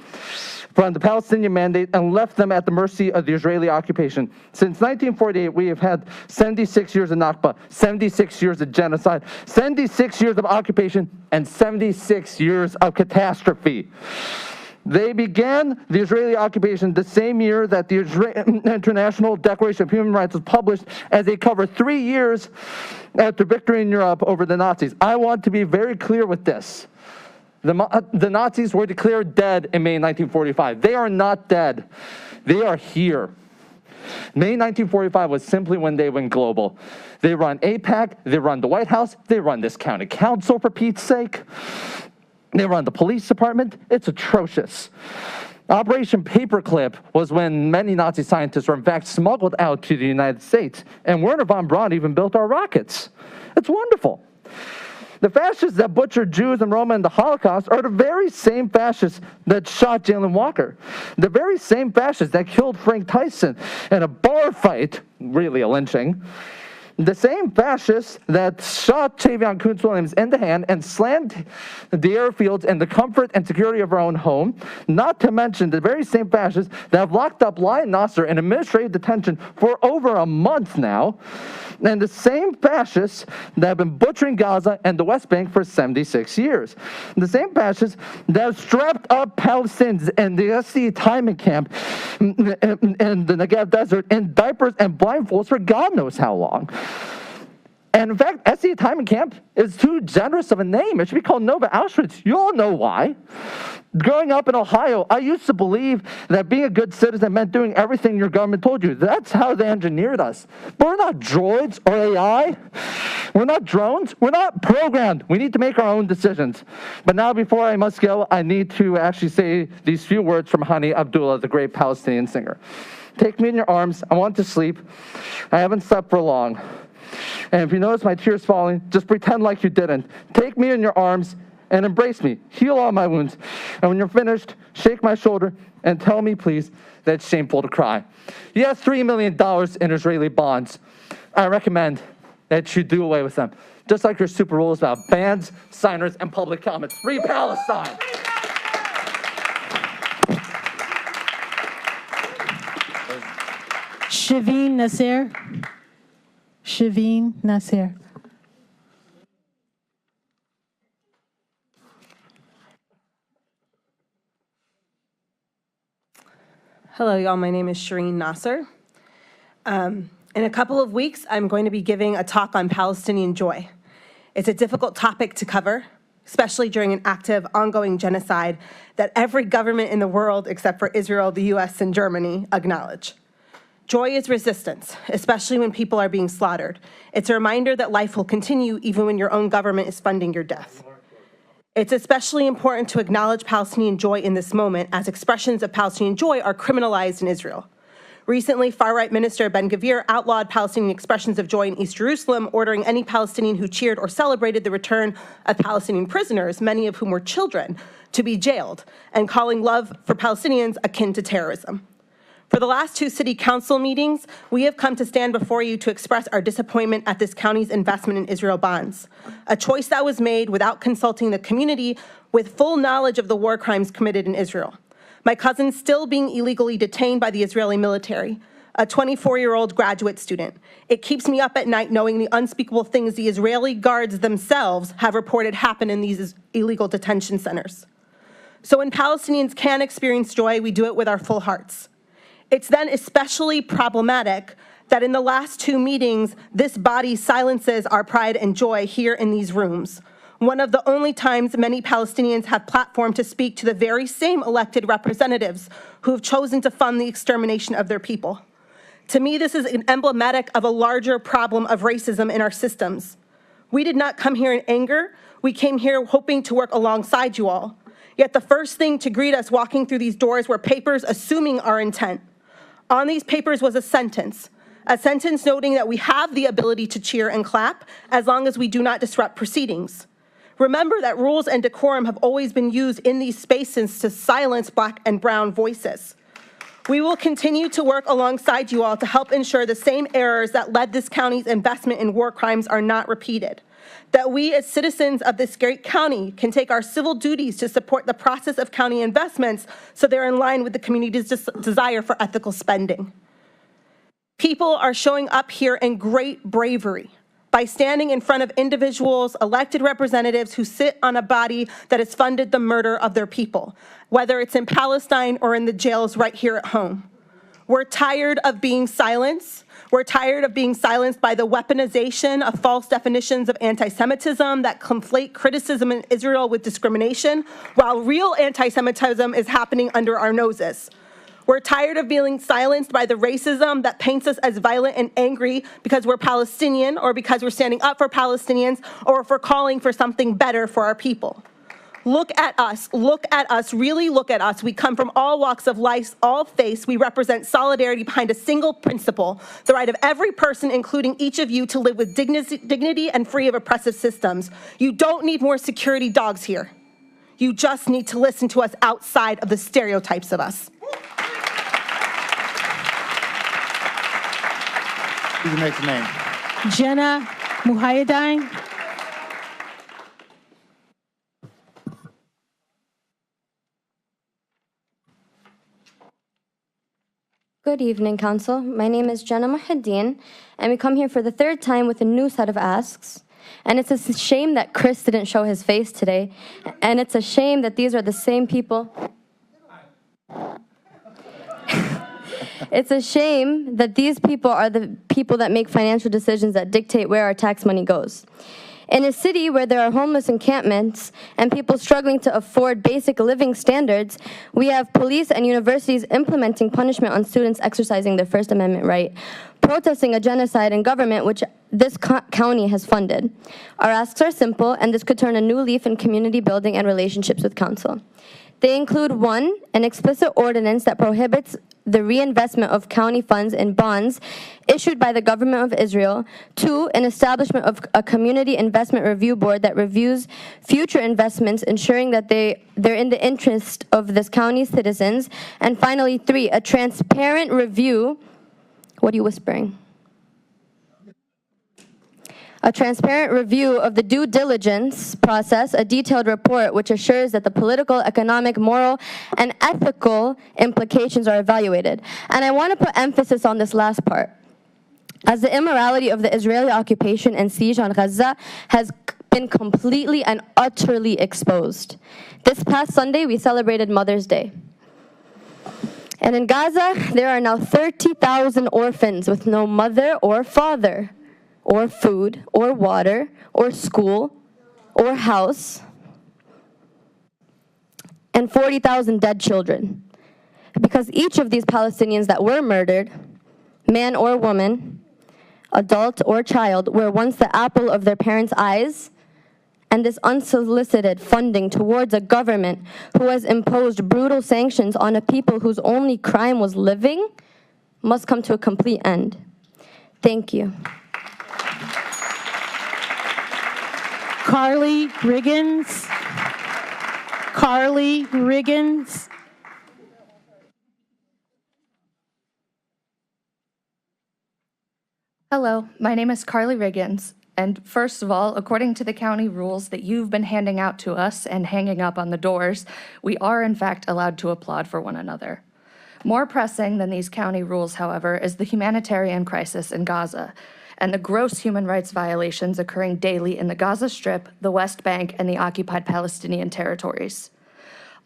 from the Palestinian Mandate and left them at the mercy of the Israeli occupation. Since 1948, we have had 76 years of Nakba, 76 years of genocide, 76 years of occupation, and 76 years of catastrophe. They began the Israeli occupation the same year that the International Declaration of Human Rights was published, as they covered 3 years after victory in Europe over the Nazis. I want to be very clear with this. The Nazis were declared dead in May 1945. They are not dead. They are here. May 1945 was simply when they went global. They run AIPAC, they run the White House, they run this county council, for Pete's sake. They run the police department. It's atrocious. Operation Paperclip was when many Nazi scientists were in fact smuggled out to the United States, and Werner von Braun even built our rockets. It's wonderful. The fascists that butchered Jews and Roma in the Holocaust are the very same fascists that shot Jalen Walker. The very same fascists that killed Frank Tyson in a bar fight, really a lynching. The same fascists that shot Tavion Kuntz Williams in the hand and slammed the airfields in the comfort and security of our own home, not to mention the very same fascists that have locked up Lion Nasser in administrative detention for over a month now, and the same fascists that have been butchering Gaza and the West Bank for 76 years. The same fascists that have strapped up Palestinians in the SC Timon camp in the Negev Desert in diapers and blindfolds for God knows how long. And in fact, SC Timon camp is too generous of a name. It should be called Nova Auschwitz. You all know why. Growing up in Ohio, I used to believe that being a good citizen meant doing everything your government told you. That's how they engineered us. But we're not droids or AI. We're not drones. We're not programmed. We need to make our own decisions. But now, before I must go, I need to actually say these few words from Hani Abdullah, the great Palestinian singer. Take me in your arms. I want to sleep. I haven't slept for long. And if you notice my tears falling, just pretend like you didn't. Take me in your arms and embrace me. Heal all my wounds. And when you're finished, shake my shoulder and tell me, please, that it's shameful to cry. You have $3 million in Israeli bonds. I recommend that you do away with them. Just like your super rules about bans, signers, and public comments. Free Palestine! Shaveen Nasir. Shaveen Nasir. Hello, y'all. My name is Shireen Nasser. In a couple of weeks, I'm going to be giving a talk on Palestinian joy. It's a difficult topic to cover, especially during an active, ongoing genocide that every government in the world, except for Israel, the US, and Germany, acknowledge. Joy is resistance, especially when people are being slaughtered. It's a reminder that life will continue even when your own government is funding your death. It's especially important to acknowledge Palestinian joy in this moment, as expressions of Palestinian joy are criminalized in Israel. Recently, far-right Minister Ben-Gvir outlawed Palestinian expressions of joy in East Jerusalem, ordering any Palestinian who cheered or celebrated the return of Palestinian prisoners, many of whom were children, to be jailed, and calling love for Palestinians akin to terrorism. For the last 2 city council meetings, we have come to stand before you to express our disappointment at this county's investment in Israel bonds, a choice that was made without consulting the community with full knowledge of the war crimes committed in Israel. My cousin still being illegally detained by the Israeli military, a 24-year-old graduate student. It keeps me up at night knowing the unspeakable things the Israeli guards themselves have reported happen in these illegal detention centers. So when Palestinians can experience joy, we do it with our full hearts. It's then especially problematic that in the last 2 meetings, this body silences our pride and joy here in these rooms. One of the only times many Palestinians have platformed to speak to the very same elected representatives who have chosen to fund the extermination of their people. To me, this is emblematic of a larger problem of racism in our systems. We did not come here in anger. We came here hoping to work alongside you all. Yet the first thing to greet us walking through these doors were papers assuming our intent. On these papers was a sentence noting that we have the ability to cheer and clap as long as we do not disrupt proceedings. Remember that rules and decorum have always been used in these spaces to silence Black and brown voices. We will continue to work alongside you all to help ensure the same errors that led this county's investment in war crimes are not repeated. That we as citizens of this great county can take our civil duties to support the process of county investments so they're in line with the community's desire for ethical spending. People are showing up here in great bravery by standing in front of individuals, elected representatives who sit on a body that has funded the murder of their people, whether it's in Palestine or in the jails right here at home. We're tired of being silenced. We're tired of being silenced by the weaponization of false definitions of anti-Semitism that conflate criticism in Israel with discrimination, while real anti-Semitism is happening under our noses. We're tired of being silenced by the racism that paints us as violent and angry because we're Palestinian or because we're standing up for Palestinians or if we're calling for something better for our people. Look at us, really look at us. We come from all walks of life, all faiths. We represent solidarity behind a single principle, the right of every person, including each of you, to live with dignity and free of oppressive systems. You don't need more security dogs here. You just need to listen to us outside of the stereotypes of us. Please make the name. Jenna Muhayedine. Good evening, Council. My name is Jenna Muhayedine, and we come here for the third time with a new set of asks. And it's a shame that Chris didn't show his face today, and it's a shame that these are the same people. It's a shame that these people are the people that make financial decisions that dictate where our tax money goes. In a city where there are homeless encampments and people struggling to afford basic living standards, we have police and universities implementing punishment on students exercising their First Amendment right, protesting a genocide in government which this county has funded. Our asks are simple, and this could turn a new leaf in community building and relationships with council. They include 1, an explicit ordinance that prohibits the reinvestment of county funds in bonds issued by the government of Israel. 2, an establishment of a community investment review board that reviews future investments, ensuring that they're in the interest of this county's citizens. And finally, 3, a transparent review. What are you whispering? A transparent review of the due diligence process, a detailed report which assures that the political, economic, moral, and ethical implications are evaluated. And I want to put emphasis on this last part. As the immorality of the Israeli occupation and siege on Gaza has been completely and utterly exposed. This past Sunday, we celebrated Mother's Day. And in Gaza, there are now 30,000 orphans with no mother or father, or food, or water, or school, or house, and 40,000 dead children. Because each of these Palestinians that were murdered, man or woman, adult or child, were once the apple of their parents' eyes, and this unsolicited funding towards a government who has imposed brutal sanctions on a people whose only crime was living must come to a complete end. Thank you. Carly Riggins. Carly Riggins. Hello, my name is Carly Riggins. And first of all, according to the county rules that you've been handing out to us and hanging up on the doors, we are in fact allowed to applaud for one another. More pressing than these county rules, however, is the humanitarian crisis in Gaza and the gross human rights violations occurring daily in the Gaza Strip, the West Bank, and the occupied Palestinian territories.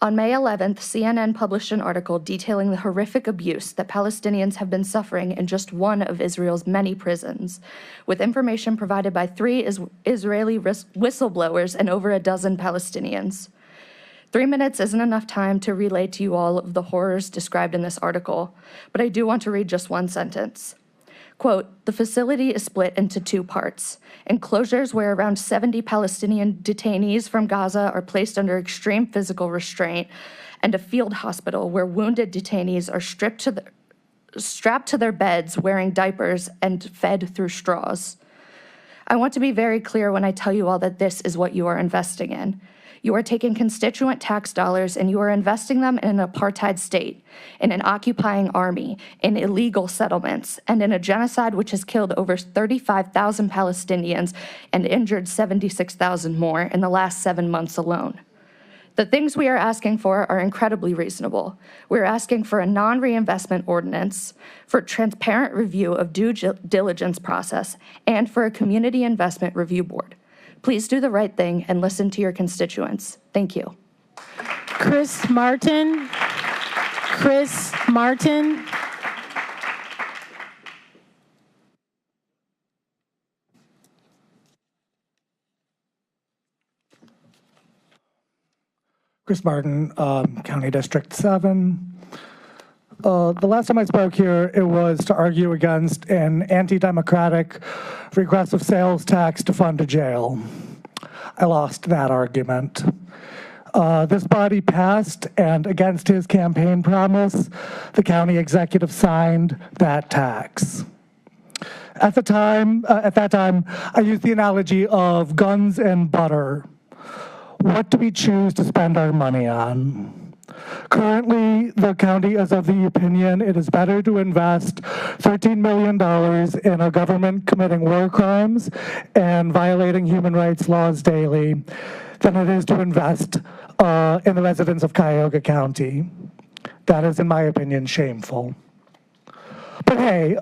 On May 11th, CNN published an article detailing the horrific abuse that Palestinians have been suffering in just one of Israel's many prisons, with information provided by 3 Israeli whistleblowers and over a dozen Palestinians. 3 minutes isn't enough time to relay to you all of the horrors described in this article, but I do want to read just one sentence. Quote, "The facility is split into two parts. Enclosures where around 70 Palestinian detainees from Gaza are placed under extreme physical restraint, and a field hospital where wounded detainees are strapped to their beds wearing diapers and fed through straws. I want to be very clear when I tell you all that this is what you are investing in. You are taking constituent tax dollars and you are investing them in an apartheid state, in an occupying army, in illegal settlements, and in a genocide which has killed over 35,000 Palestinians and injured 76,000 more in the last 7 months alone. The things we are asking for are incredibly reasonable. We're asking for a non-reinvestment ordinance, for transparent review of due diligence process, and for a community investment review board. Please do the right thing and listen to your constituents. Thank you. Chris Martin. Chris Martin. Chris Martin, County District 7. The last time I spoke here, it was to argue against an anti-democratic regressive sales tax to fund a jail. I lost that argument. This body passed, and against his campaign promise, the county executive signed that tax. At that time, I used the analogy of guns and butter. What do we choose to spend our money on? Currently, the county is of the opinion it is better to invest $13 million in a government committing war crimes and violating human rights laws daily than it is to invest in the residents of Cuyahoga County. That is, in my opinion, shameful. But hey,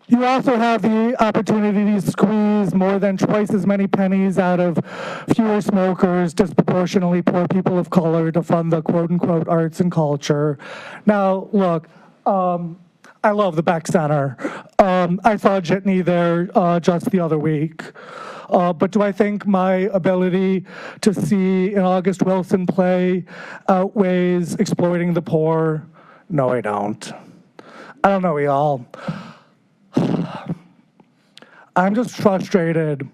you also have the opportunity to squeeze more than twice as many pennies out of fewer smokers, disproportionately poor people of color to fund the quote-unquote arts and culture. Now, look, I love the Beck Center. I saw Jitney there just the other week. But do I think my ability to see an August Wilson play outweighs exploiting the poor? No, I don't. I don't know, y'all. I'm just frustrated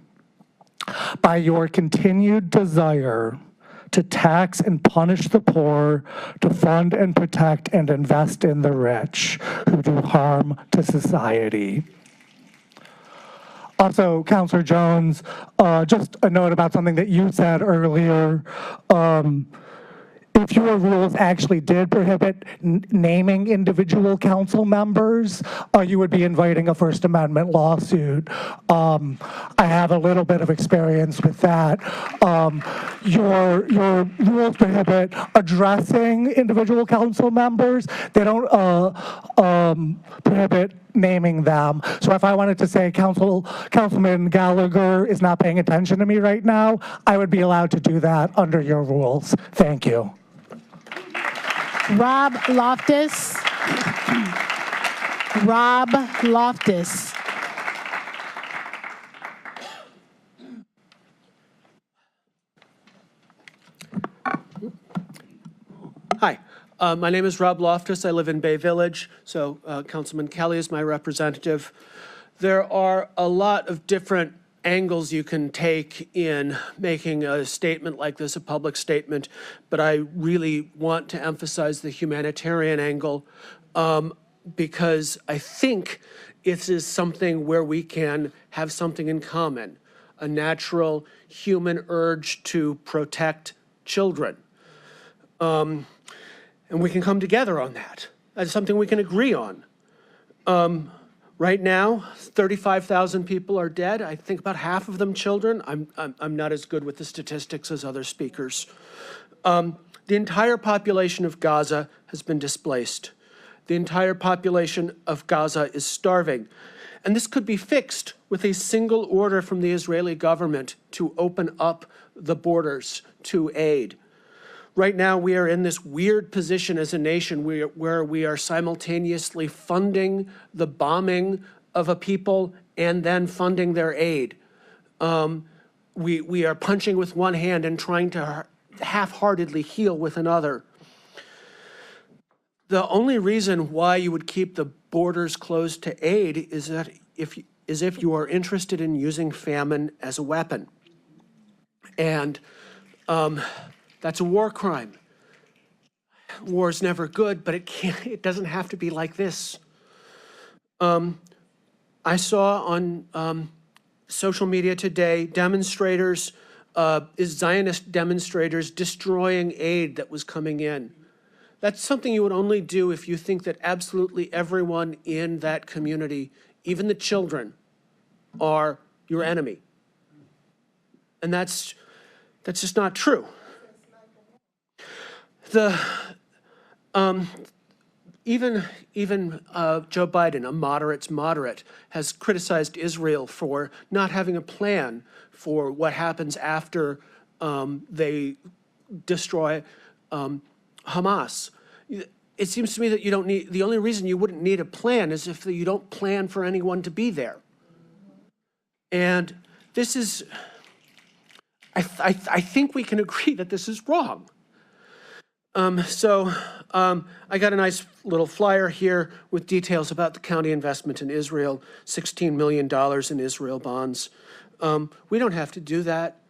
by your continued desire to tax and punish the poor, to fund and protect and invest in the rich who do harm to society. Also, Councilor Jones, just a note about something that you said earlier. If your rules actually did prohibit naming individual council members, you would be inviting a First Amendment lawsuit. I have a little bit of experience with that. Your rules prohibit addressing individual council members. They don't prohibit naming them. So if I wanted to say Councilman Gallagher is not paying attention to me right now, I would be allowed to do that under your rules. Thank you. Rob Loftus. Rob Loftus. Hi, my name is Rob Loftus. I live in Bay Village, so Councilman Kelly is my representative. There are a lot of different angles you can take in making a statement like this, a public statement, but I really want to emphasize the humanitarian angle because I think it is something where we can have something in common, a natural human urge to protect children. And we can come together on that. That's something we can agree on. Right now, 35,000 people are dead. I think about half of them children. I'm not as good with the statistics as other speakers. The entire population of Gaza has been displaced. The entire population of Gaza is starving. And this could be fixed with a single order from the Israeli government to open up the borders to aid. Right now, we are in this weird position as a nation where we are simultaneously funding the bombing of a people and then funding their aid. We are punching with one hand and trying to half-heartedly heal with another. The only reason why you would keep the borders closed to aid is that if you are interested in using famine as a weapon. And that's a war crime. War is never good, but it doesn't have to be like this. I saw on social media today demonstrators, Zionist demonstrators destroying aid that was coming in. That's something you would only do if you think that absolutely everyone in that community, even the children, are your enemy. And that's just not true. Even Joe Biden, a moderate's moderate, has criticized Israel for not having a plan for what happens after they destroy Hamas. It seems to me that you don't need, the only reason you wouldn't need a plan is if you don't plan for anyone to be there. And this is, I think we can agree that this is wrong. I got a nice little flyer here with details about the county investment in Israel, $16 million in Israel bonds. We don't have to do that.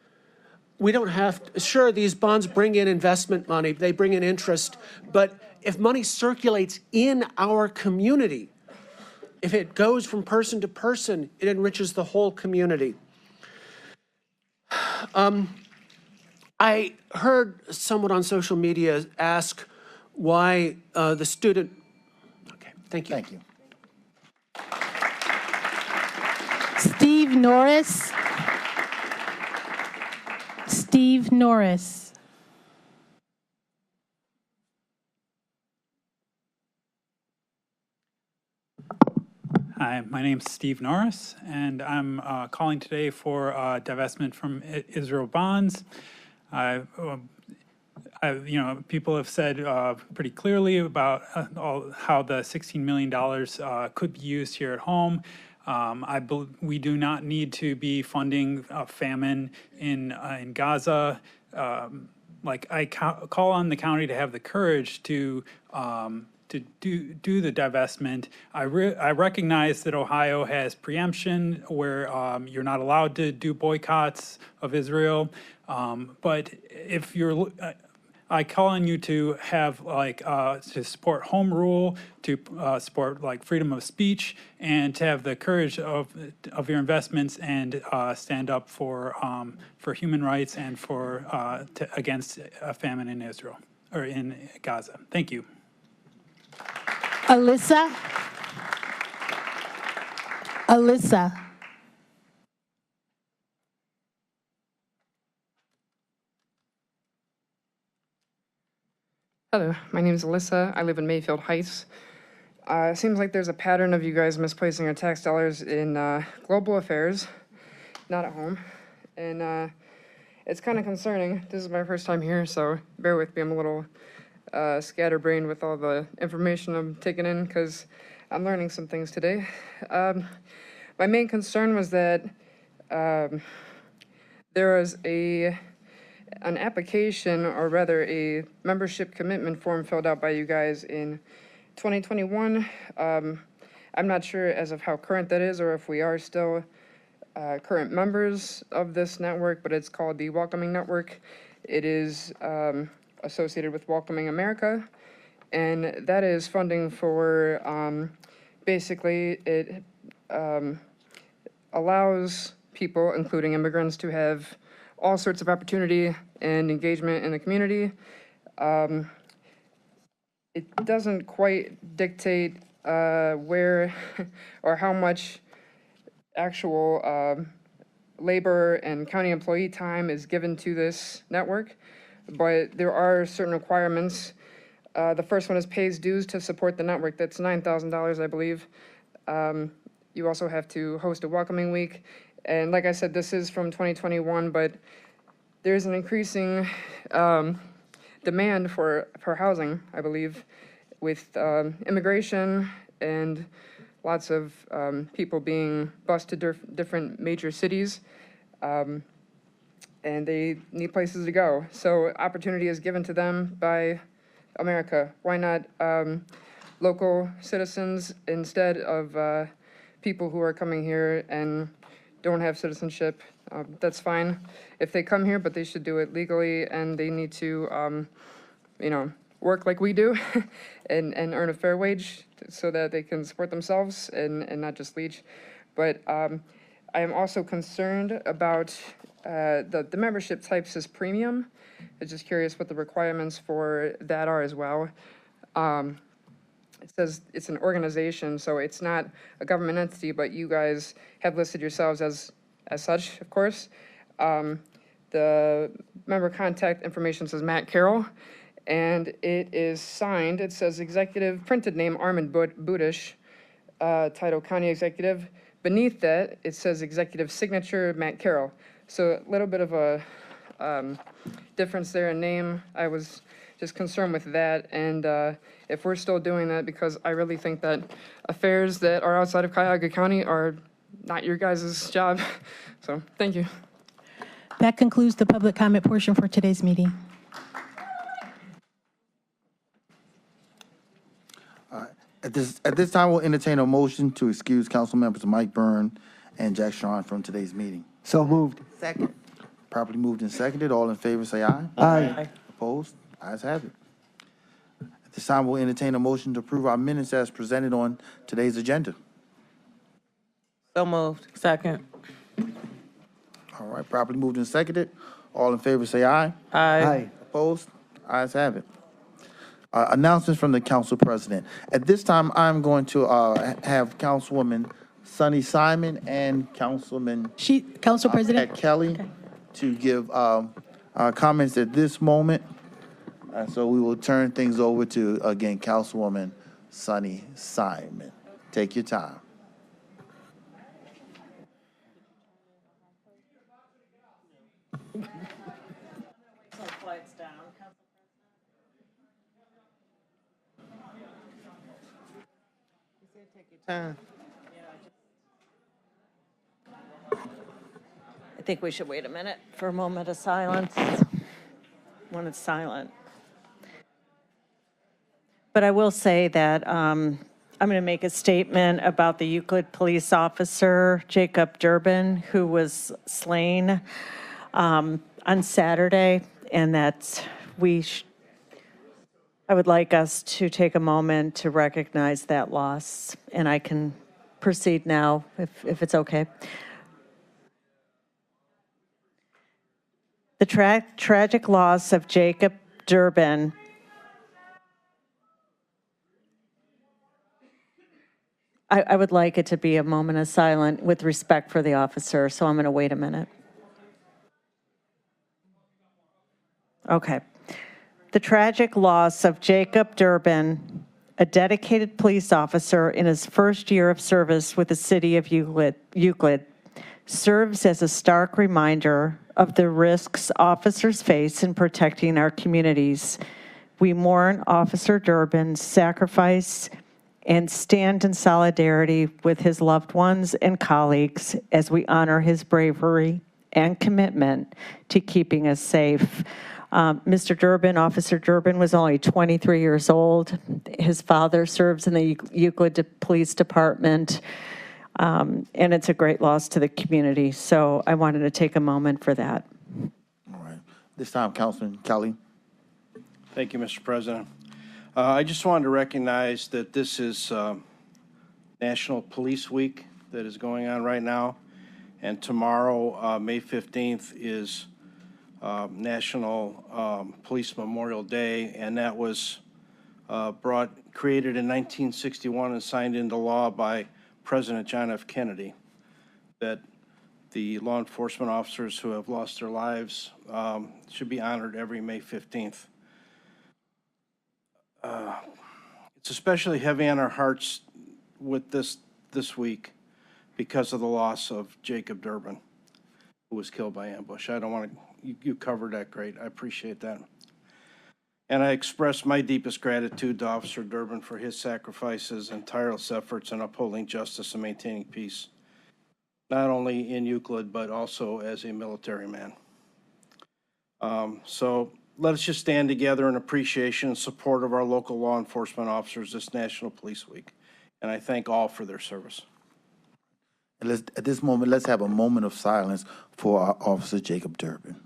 We don't have to, sure, these bonds bring in investment money, they bring in interest, but if money circulates in our community, if it goes from person to person, it enriches the whole community. I heard someone on social media ask why the student, okay, thank you. Thank you. Steve Norris. Steve Norris. Hi, my name's Steve Norris, and I'm calling today for divestment from Israel bonds. People have said pretty clearly about how the $16 million could be used here at home. We do not need to be funding famine in Gaza. I call on the county to have the courage to do the divestment. I recognize that Ohio has preemption where you're not allowed to do boycotts of Israel. But if you're, I call on you to have to support home rule, to support freedom of speech, and to have the courage of your investments and stand up for human rights and against a famine in Israel or in Gaza. Thank you. Alyssa. Hello, my name is Alyssa. I live in Mayfield Heights. It seems like there's a pattern of you guys misplacing your tax dollars in global affairs, not at home. And it's kind of concerning. This is my first time here, so bear with me. I'm a little scatterbrained with all the information I'm taking in because I'm learning some things today. My main concern was that there was an application, or rather a membership commitment form filled out by you guys in 2021. I'm not sure as of how current that is or if we are still current members of this network, but it's called the Welcoming Network. It is associated with Welcoming America, and that is funding for basically it allows people, including immigrants, to have all sorts of opportunity and engagement in the community. It doesn't quite dictate where or how much actual labor and county employee time is given to this network, but there are certain requirements. The first one is pays dues to support the network. That's $9,000, I believe. You also have to host a welcoming week. And like I said, this is from 2021, but there's an increasing demand for housing, I believe, with immigration and lots of people being bused to different major cities. And they need places to go. So opportunity is given to them by America. Why not local citizens instead of people who are coming here and don't have citizenship. That's fine if they come here, but they should do it legally, and they need to, work like we do and earn a fair wage so that they can support themselves and not just leech. But I am also concerned about the membership type says premium. I'm just curious what the requirements for that are as well. It says it's an organization, so it's not a government entity, but you guys have listed yourselves as such, of course. The member contact information says Matt Carroll, and it is signed, it says executive, printed name Armand Budish, title County Executive. Beneath that, it says executive signature Matt Carroll. So a little bit of a difference there in name. I was just concerned with that, and if we're still doing that, because I really think that affairs that are outside of Cuyahoga County are not your guys' job. So, thank you. That concludes the public comment portion for today's meeting. At this time, we'll entertain a motion to excuse council members Mike Byrne and Jack Strawn from today's meeting. So moved. Second. Properly moved and seconded. All in favor, say aye. Aye. Opposed? Ayes have it. At this time, we'll entertain a motion to approve our minutes as presented on today's agenda. So moved. Second. All right, properly moved and seconded. All in favor, say aye. Aye. Opposed? Ayes have it. Announcements from the council president. At this time, I'm going to have Councilwoman Sunny Simon and Councilman Council President Pat Kelly to give comments at this moment. So we will turn things over to, again, Councilwoman Sunny Simon. Take your time. I think we should wait a minute for a moment of silence when it's silent. But I will say that I'm going to make a statement about the Euclid police officer, Jacob Durbin, who was slain on Saturday, and that I would like us to take a moment to recognize that loss, and I can proceed now if it's okay. The tragic loss of Jacob Durbin I would like it to be a moment of silence with respect for the officer, so I'm going to wait a minute. Okay. The tragic loss of Jacob Durbin, a dedicated police officer in his first year of service with the city of Euclid, serves as a stark reminder of the risks officers face in protecting our communities. We mourn Officer Durbin's sacrifice and stand in solidarity with his loved ones and colleagues as we honor his bravery and commitment to keeping us safe. Mr. Durbin, Officer Durbin, was only 23 years old. His father serves in the Euclid Police Department, and it's a great loss to the community. So I wanted to take a moment for that. All right. This time, Councilman Kelly. Thank you, Mr. President. I just wanted to recognize that this is National Police Week that is going on right now, and tomorrow, May 15th, is National Police Memorial Day, and that was created in 1961 and signed into law by President John F. Kennedy, that the law enforcement officers who have lost their lives should be honored every May 15th. It's especially heavy on our hearts with this week because of the loss of Jacob Durbin, who was killed by ambush. I don't want to, you covered that great. I appreciate that. And I express my deepest gratitude to Officer Durbin for his sacrifices and tireless efforts in upholding justice and maintaining peace, not only in Euclid, but also as a military man. So let us just stand together in appreciation and support of our local law enforcement officers this National Police Week. And I thank all for their service. And at this moment, let's have a moment of silence for our Officer Jacob Durbin.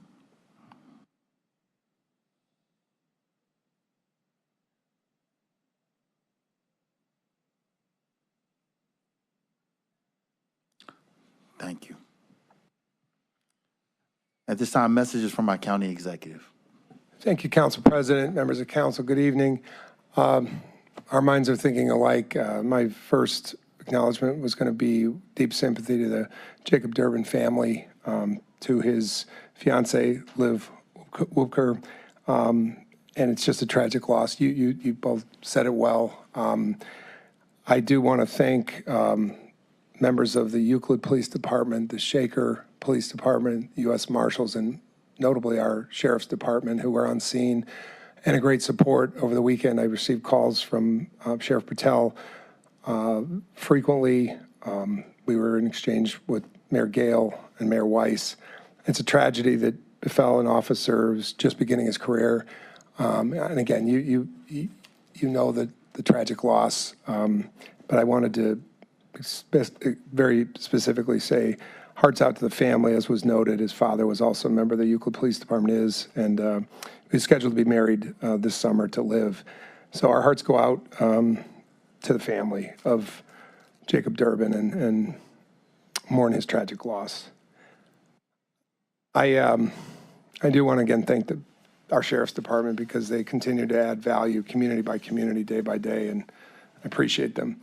Thank you. At this time, messages from our county executive. Thank you, Council President, members of council. Good evening. Our minds are thinking alike. My first acknowledgement was going to be deep sympathy to the Jacob Durbin family, to his fiancee, Liv Wupker, and it's just a tragic loss. You both said it well. I do want to thank members of the Euclid Police Department, the Shaker Police Department, U.S. Marshals, and notably our Sheriff's Department, who were on scene and a great support over the weekend. I received calls from Sheriff Patel frequently. We were in exchange with Mayor Gale and Mayor Weiss. It's a tragedy that befell an officer who's just beginning his career. And again, you know the tragic loss, but I wanted to very specifically say hearts out to the family. As was noted, his father was also a member of the Euclid Police Department, and he's scheduled to be married this summer to Liv. So our hearts go out to the family of Jacob Durbin and mourn his tragic loss. I do want to again thank our Sheriff's Department because they continue to add value community by community, day by day, and I appreciate them.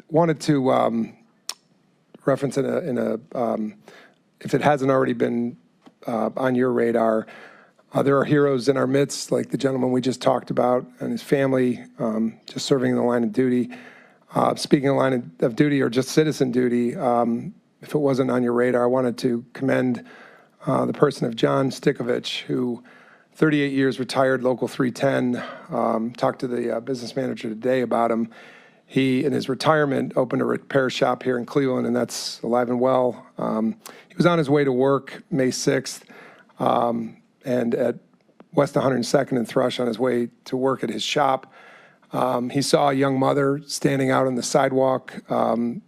Wanted to reference if it hasn't already been on your radar, there are heroes in our midst, like the gentleman we just talked about and his family, just serving in the line of duty. Speaking of line of duty or just citizen duty, if it wasn't on your radar, I wanted to commend the person of John Stikovich, who 38 years retired, Local 310. Talked to the business manager today about him. He, in his retirement, opened a repair shop here in Cleveland, and that's alive and well. He was on his way to work May 6th, and at West 102nd and Thrush on his way to work at his shop, he saw a young mother standing out on the sidewalk in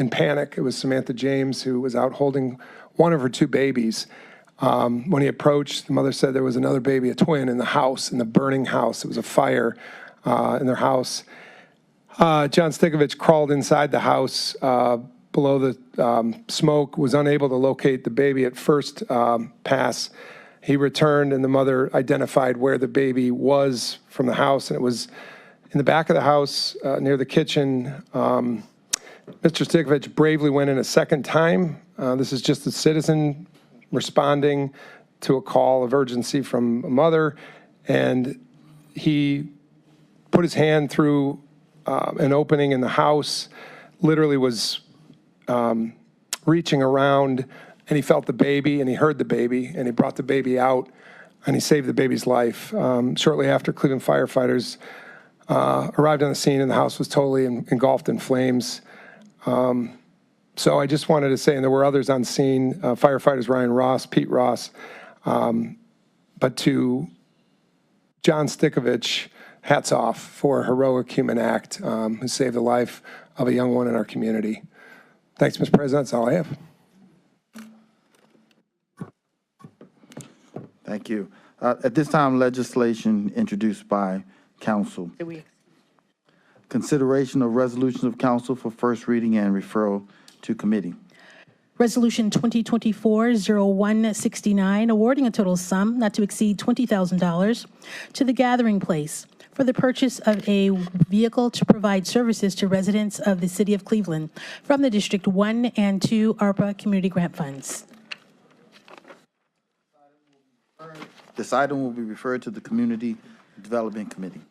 panic. It was Samantha James, who was out holding one of her two babies. When he approached, the mother said there was another baby, a twin, in the house, in the burning house. It was a fire in their house. John Stikovich crawled inside the house below the smoke, was unable to locate the baby at first pass. He returned, and the mother identified where the baby was from the house, and it was in the back of the house near the kitchen. Mr. Stikovich bravely went in a second time. This is just a citizen responding to a call of urgency from a mother, and he put his hand through an opening in the house, literally was reaching around, and he felt the baby, and he heard the baby, and he brought the baby out, and he saved the baby's life. Shortly after, Cleveland firefighters arrived on the scene, and the house was totally engulfed in flames. So I just wanted to say, and there were others on scene, firefighters Ryan Ross, Pete Ross, but to John Stikovich, hats off for a heroic human act who saved the life of a young one in our community. Thanks, Mr. President. That's all I have. Thank you. At this time, legislation introduced by council. Consideration of resolutions of council for first reading and referral to committee. Resolution 2024-0169, awarding a total sum not to exceed $20,000 to The Gathering Place for the purchase of a vehicle to provide services to residents of the city of Cleveland from the District 1 and 2 ARPA community grant funds. This item will be referred to the Community Development Committee.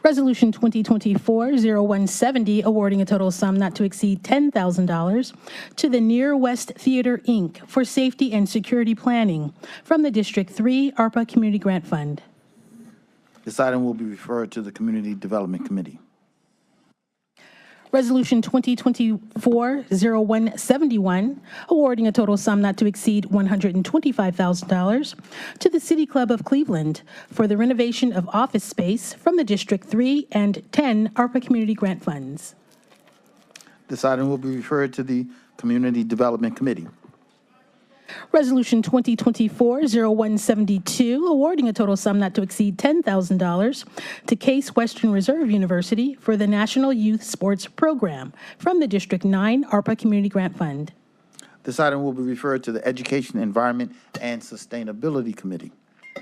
Resolution 2024-0170, awarding a total sum not to exceed $10,000 to the Near West Theater, Inc. for safety and security planning from the District 3 ARPA Community Grant Fund. This item will be referred to the Community Development Committee. Resolution 2024-0171, awarding a total sum not to exceed $125,000 to the City Club of Cleveland for the renovation of office space from the District 3 and 10 ARPA Community Grant Funds. This item will be referred to the Community Development Committee. Resolution 2024-0172, awarding a total sum not to exceed $10,000 to Case Western Reserve University for the National Youth Sports Program from the District 9 ARPA Community Grant Fund. This item will be referred to the Education, Environment, and Sustainability Committee.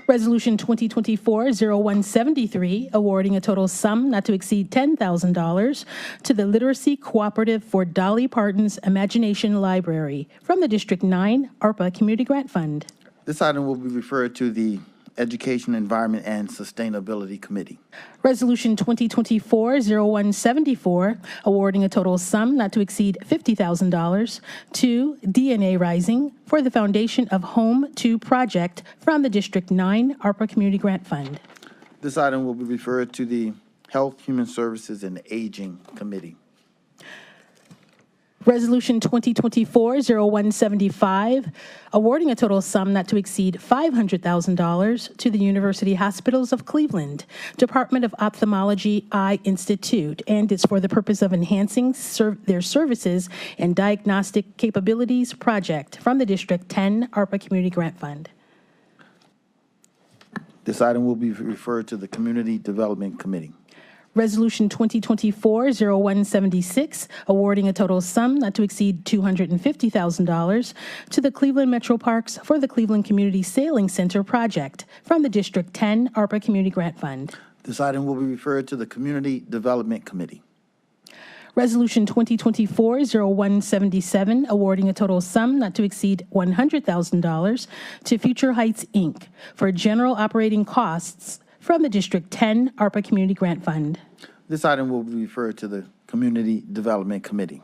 Resolution 2024-0173, awarding a total sum not to exceed $10,000 to the Literacy Cooperative for Dolly Parton's Imagination Library from the District 9 ARPA Community Grant Fund. This item will be referred to the Education, Environment, and Sustainability Committee. Resolution 2024-0174, awarding a total sum not to exceed $50,000 to DNA Rising for the Foundation of Home 2 project from the District 9 ARPA Community Grant Fund. This item will be referred to the Health, Human Services, and Aging Committee. Resolution 2024-0175, awarding a total sum not to exceed $500,000 to the University Hospitals of Cleveland, Department of Ophthalmology Eye Institute, and it's for the purpose of enhancing their services and diagnostic capabilities project from the District 10 ARPA Community Grant Fund. This item will be referred to the Community Development Committee. Resolution 2024-0176, awarding a total sum not to exceed $250,000 to the Cleveland Metro Parks for the Cleveland Community Sailing Center project from the District 10 ARPA Community Grant Fund. This item will be referred to the Community Development Committee. Resolution 2024-0177, awarding a total sum not to exceed $100,000 to Future Heights, Inc. for general operating costs from the District 10 ARPA Community Grant Fund. This item will be referred to the Community Development Committee.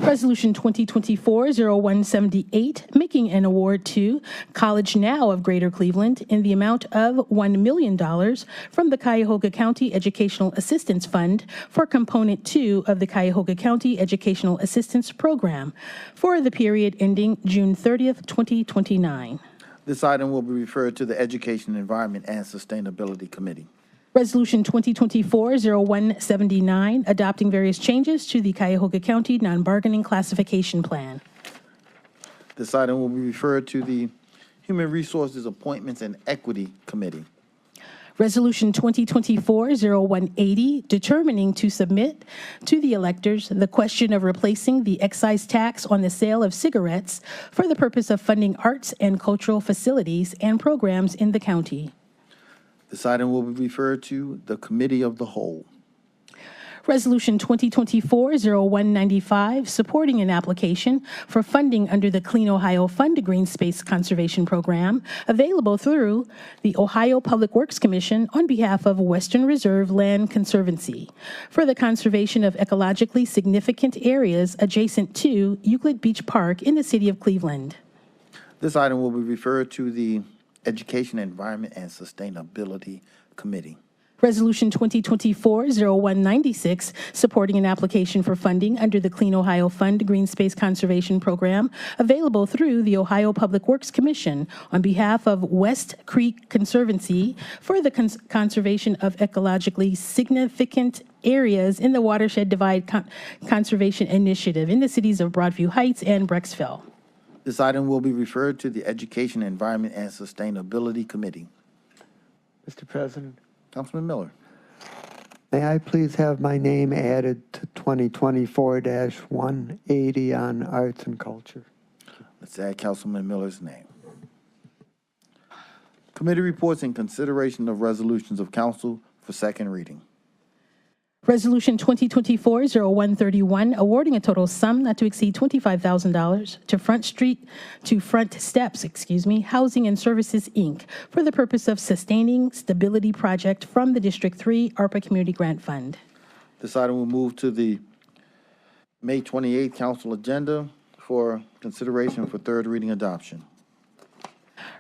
Resolution 2024-0178, making an award to College Now of Greater Cleveland in the amount of $1 million from the Cuyahoga County Educational Assistance Fund for Component 2 of the Cuyahoga County Educational Assistance Program for the period ending June 30th, 2029. This item will be referred to the Education, Environment, and Sustainability Committee. Resolution 2024-0179, adopting various changes to the Cuyahoga County Non-Bargaining Classification Plan. This item will be referred to the Human Resources Appointments and Equity Committee. Resolution 2024-0180, determining to submit to the electors the question of replacing the excise tax on the sale of cigarettes for the purpose of funding arts and cultural facilities and programs in the county. This item will be referred to the Committee of the Whole. Resolution 2024-0195, supporting an application for funding under the Clean Ohio Fund Green Space Conservation Program, available through the Ohio Public Works Commission on behalf of Western Reserve Land Conservancy for the conservation of ecologically significant areas adjacent to Euclid Beach Park in the city of Cleveland. This item will be referred to the Education, Environment, and Sustainability Committee. Resolution 2024-0196, supporting an application for funding under the Clean Ohio Fund Green Space Conservation Program, available through the Ohio Public Works Commission on behalf of West Creek Conservancy for the conservation of ecologically significant areas in the Watershed Divide Conservation Initiative in the cities of Broadview Heights and Brecksville. This item will be referred to the Education, Environment, and Sustainability Committee. Mr. President, Councilman Miller. may I please have my name added to 2024-180 on arts and culture? Let's add Councilman Miller's name. Committee reports and consideration of resolutions of council for second reading. Resolution 2024-0131, awarding a total sum not to exceed $25,000 to Front Steps, Housing and Services, Inc., for the purpose of sustaining stability project from the District 3 ARPA Community Grant Fund. This item will move to the May 28th council agenda for consideration for third reading adoption.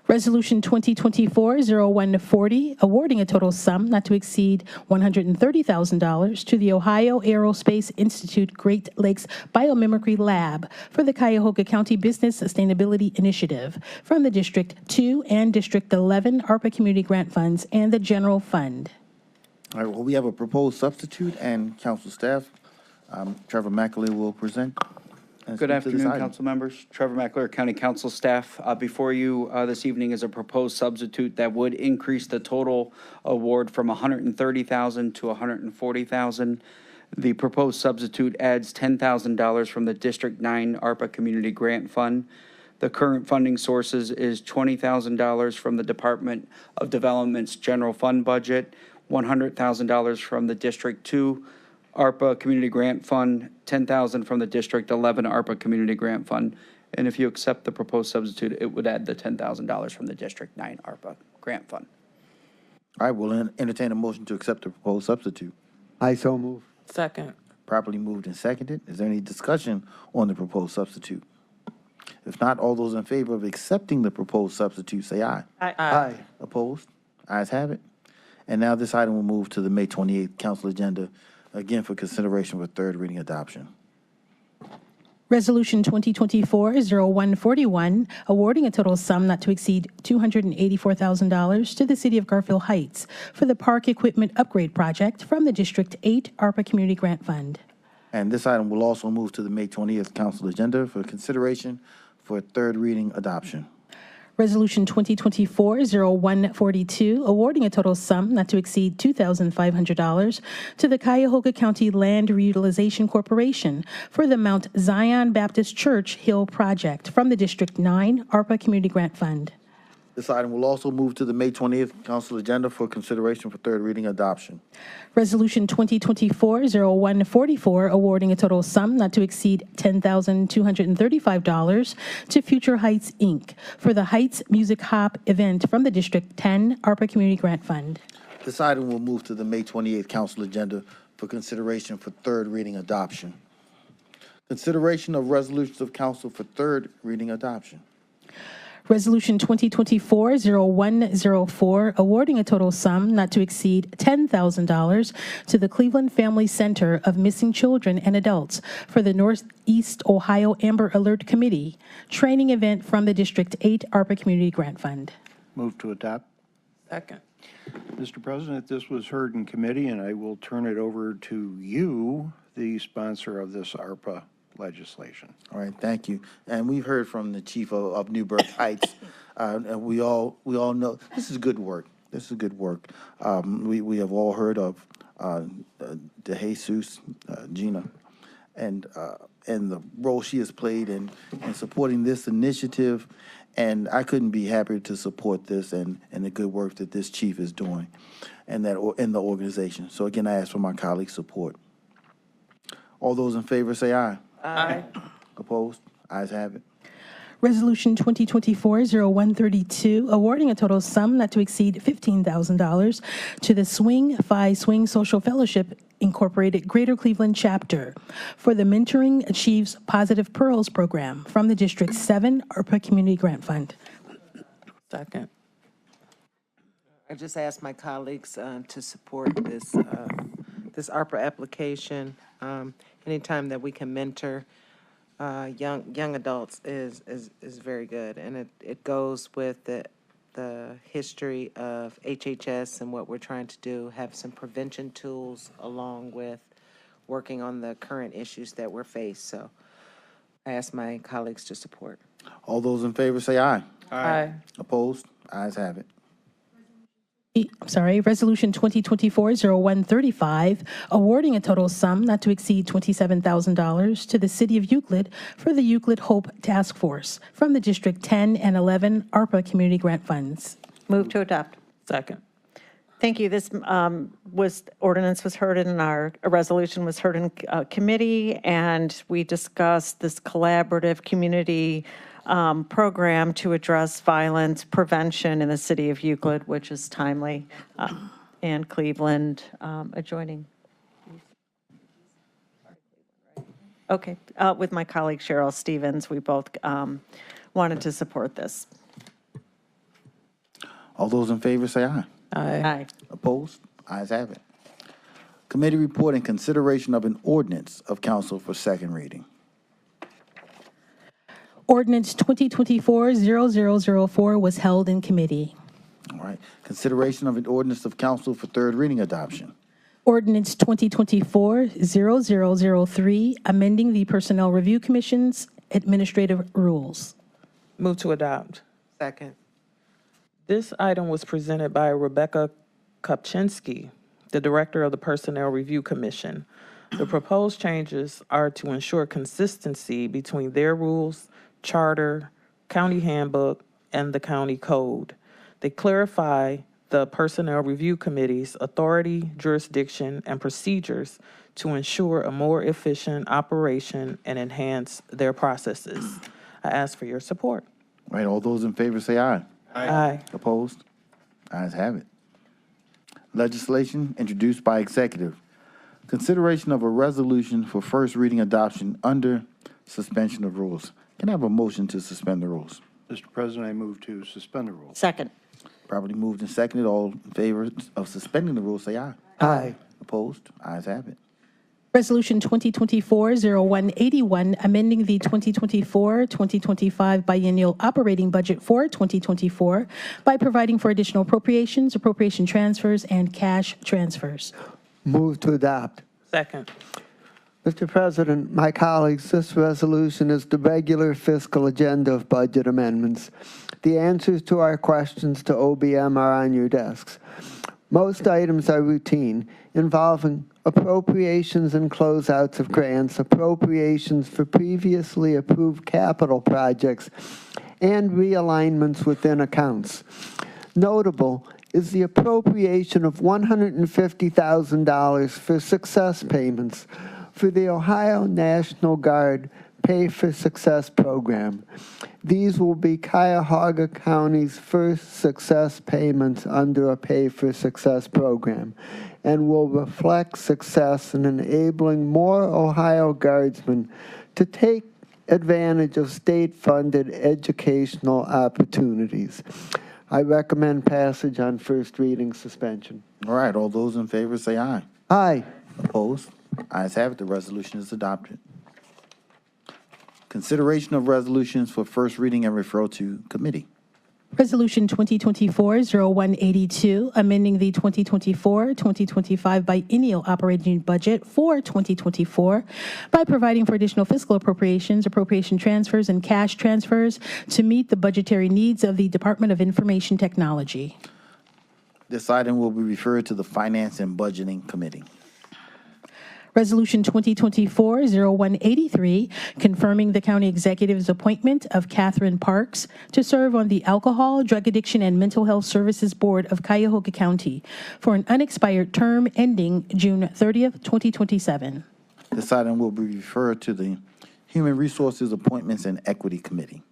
Resolution 2024-0140, awarding a total sum not to exceed $130,000 to the Ohio Aerospace Institute Great Lakes Biomimicry Lab for the Cuyahoga County Business Sustainability Initiative from the District 2 and District 11 ARPA Community Grant Funds and the General Fund. All right, well, we have a proposed substitute and council staff. Trevor McAleer will present. and Good speak to this afternoon, item. council members. Trevor McAleer, County Council staff. Before you this evening is a proposed substitute that would increase the total award from $130,000 to $140,000. The proposed substitute adds $10,000 from the District 9 ARPA Community Grant Fund. The current funding sources is $20,000 from the Department of Development's General Fund budget, $100,000 from the District 2 ARPA Community Grant Fund, $10,000 from the District 11 ARPA Community Grant Fund. And if you accept the proposed substitute, it would add the $10,000 from the District 9 ARPA Grant Fund. All right, we'll entertain a motion to accept the proposed substitute. I so move. Second. Properly moved and seconded. Is there any discussion on the proposed substitute? If not, all those in favor of accepting the proposed substitute, say aye. Aye. Opposed? Ayes have it. And now this item will move to the May 28th council agenda, again for consideration for third reading adoption. Resolution 2024-0141, awarding a total sum not to exceed $284,000 to the City of Garfield Heights for the Park Equipment Upgrade Project from the District 8 ARPA Community Grant Fund. And this item will also move to the May 20th council agenda for consideration for third reading adoption. Resolution 2024-0142, awarding a total sum not to exceed $2,500 to the Cuyahoga County Land Reutilization Corporation for the Mount Zion Baptist Church Hill Project from the District 9 ARPA Community Grant Fund. This item will also move to the May 20th council agenda for consideration for third reading adoption. Resolution 2024-0144, awarding a total sum not to exceed $10,235 to Future Heights, Inc. for the Heights Music Hop event from the District 10 ARPA Community Grant Fund. This item will move to the May 28th council agenda for consideration for third reading adoption. Consideration of resolutions of council for third reading adoption. Resolution 2024-0104, awarding a total sum not to exceed $10,000 to the Cleveland Family Center of Missing Children and Adults for the Northeast Ohio Amber Alert Committee training event from the District 8 ARPA Community Grant Fund. Move to adopt. Second. Mr. President, this was heard in committee, and I will turn it over to you, the sponsor of this ARPA legislation. All right, thank you. And we've heard from the chief of Newburgh Heights, and we all know this is good work. This is good work. We have all heard of DeJesus, Gina, and the role she has played in supporting this initiative. And I couldn't be happier to support this and the good work that this chief is doing, and that in the organization. So again, I ask for my colleagues' support. All those in favor say aye. Aye. Opposed? Ayes have it. Resolution 2024-0132, awarding a total sum not to exceed $15,000 to the Swing Phi Swing Social Fellowship Incorporated Greater Cleveland Chapter for the Mentoring Achieves Positive Pearls program from the District 7 ARPA Community Grant Fund. Second. I just asked my colleagues to support this ARPA application. Anytime that we can mentor young adults is very good, and it goes with the history of HHS and what we're trying to do, have some prevention tools along with working on the current issues that we're faced. So I ask my colleagues to support. All those in favor say aye. Aye. Opposed? Ayes have it. Resolution 2024-0135, awarding a total sum not to exceed $27,000 to the City of Euclid for the Euclid Hope Task Force from the District 10 and 11 ARPA Community Grant Funds. Move to adopt. Second. Thank you. This ordinance was heard in a resolution was heard in committee, and we discussed this collaborative community program to address violence prevention in the city of Euclid, which is timely, and Cleveland adjoining. Okay, with my colleague Cheryl Stevens, we both wanted to support this. All those in favor say aye. Aye. Opposed? Ayes have it. Committee report and consideration of an ordinance of council for second reading. Ordinance 2024-0004 was held in committee. All right. Consideration of an ordinance of council for third reading adoption. Ordinance 2024-0003, amending the Personnel Review Commission's administrative rules. Move to adopt. Second. This item was presented by Rebecca Kopczynski, the Director of the Personnel Review Commission. The proposed changes are to ensure consistency between their rules, charter, county handbook, and the county code. They clarify the Personnel Review Committee's authority, jurisdiction, and procedures to ensure a more efficient operation and enhance their processes. I ask for your support. All right. All those in favor say aye. Aye. Opposed? Ayes have it. Legislation introduced by executive. Consideration of a resolution for first reading adoption under suspension of rules. Can I have a motion to suspend the rules? Mr. President, I move to suspend the rules. Second. Properly moved and seconded. All in favor of suspending the rules say aye. Aye. Opposed? Ayes have it. Resolution 2024-0181, amending the 2024-2025 biennial operating budget for 2024 by providing for additional appropriations, appropriation transfers, and cash transfers. Move to adopt. Second. Mr. President, my colleagues, this resolution is the regular fiscal agenda of budget amendments. The answers to our questions to OBM are on your desks. Most items are routine, involving appropriations and closeouts of grants, appropriations for previously approved capital projects, and realignments within accounts. Notable is the appropriation of $150,000 for success payments for the Ohio National Guard Pay for Success program. These will be Cuyahoga County's first success payments under a Pay for Success program and will reflect success in enabling more Ohio Guardsmen to take advantage of state-funded educational opportunities. I recommend passage on first reading suspension. All right. All those in favor say aye. Aye. Opposed? Ayes have it. The resolution is adopted. Consideration of resolutions for first reading and referral to committee. Resolution 2024-0182, amending the 2024-2025 biennial operating budget for 2024 by providing for additional fiscal appropriations, appropriation transfers, and cash transfers to meet the budgetary needs of the Department of Information Technology. This item will be referred to the Finance and Budgeting Committee. Resolution 2024-0183, confirming the county executive's appointment of Catherine Parks to serve on the Alcohol, Drug Addiction, and Mental Health Services Board of Cuyahoga County for an unexpired term ending June 30th, 2027. This item will be referred to the Human Resources Appointments and Equity Committee.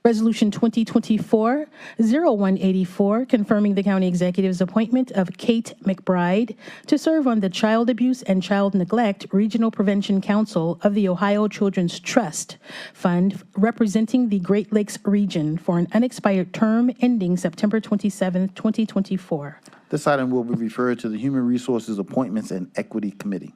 Resolution 2024-0184, confirming the county executive's appointment of Kate McBride to serve on the Child Abuse and Child Neglect Regional Prevention Council of the Ohio Children's Trust Fund, representing the Great Lakes region for an unexpired term ending September 27, 2024. This item will be referred to the Human Resources Appointments and Equity Committee.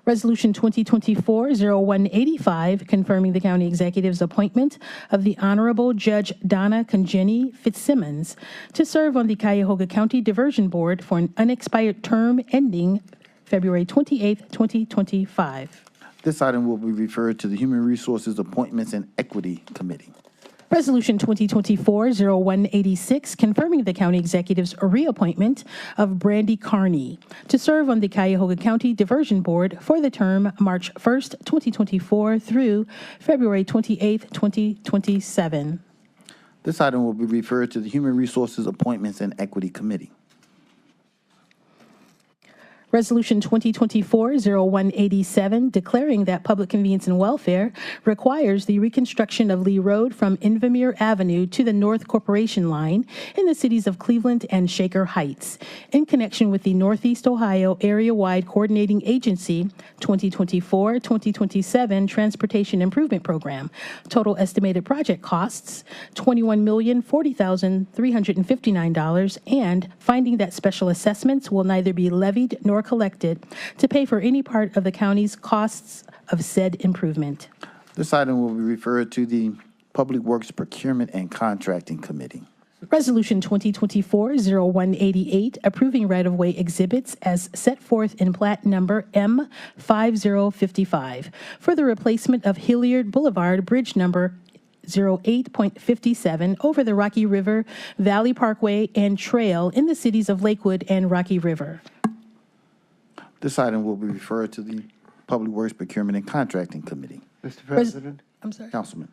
Resolution 2024-0185, confirming the county executive's appointment of the Honorable Judge Donna Congeni Fitzsimmons to serve on the Cuyahoga County Diversion Board for an unexpired term ending February 28, 2025. This item will be referred to the Human Resources Appointments and Equity Committee. Resolution 2024-0186, confirming the county executive's reappointment of Brandy Carney to serve on the Cuyahoga County Diversion Board for the term March 1st, 2024 through February 28th, 2027. This item will be referred to the Human Resources Appointments and Equity Committee. Resolution 2024-0187, declaring that public convenience and welfare requires the reconstruction of Lee Road from Invermere Avenue to the North Corporation Line in the cities of Cleveland and Shaker Heights in connection with the Northeast Ohio Area-Wide Coordinating Agency 2024-2027 Transportation Improvement Program. Total estimated project costs, $21,040,359, and finding that special assessments will neither be levied nor collected to pay for any part of the county's costs of said improvement. This item will be referred to the Public Works Procurement and Contracting Committee. Resolution 2024-0188, approving right-of-way exhibits as set forth in plat number M5055 for the replacement of Hilliard Boulevard Bridge number 08.57 over the Rocky River Valley Parkway and Trail in the cities of Lakewood and Rocky River. This item will be referred to the Public Works Procurement and Contracting Committee. Mr. President, I'm sorry. Councilman.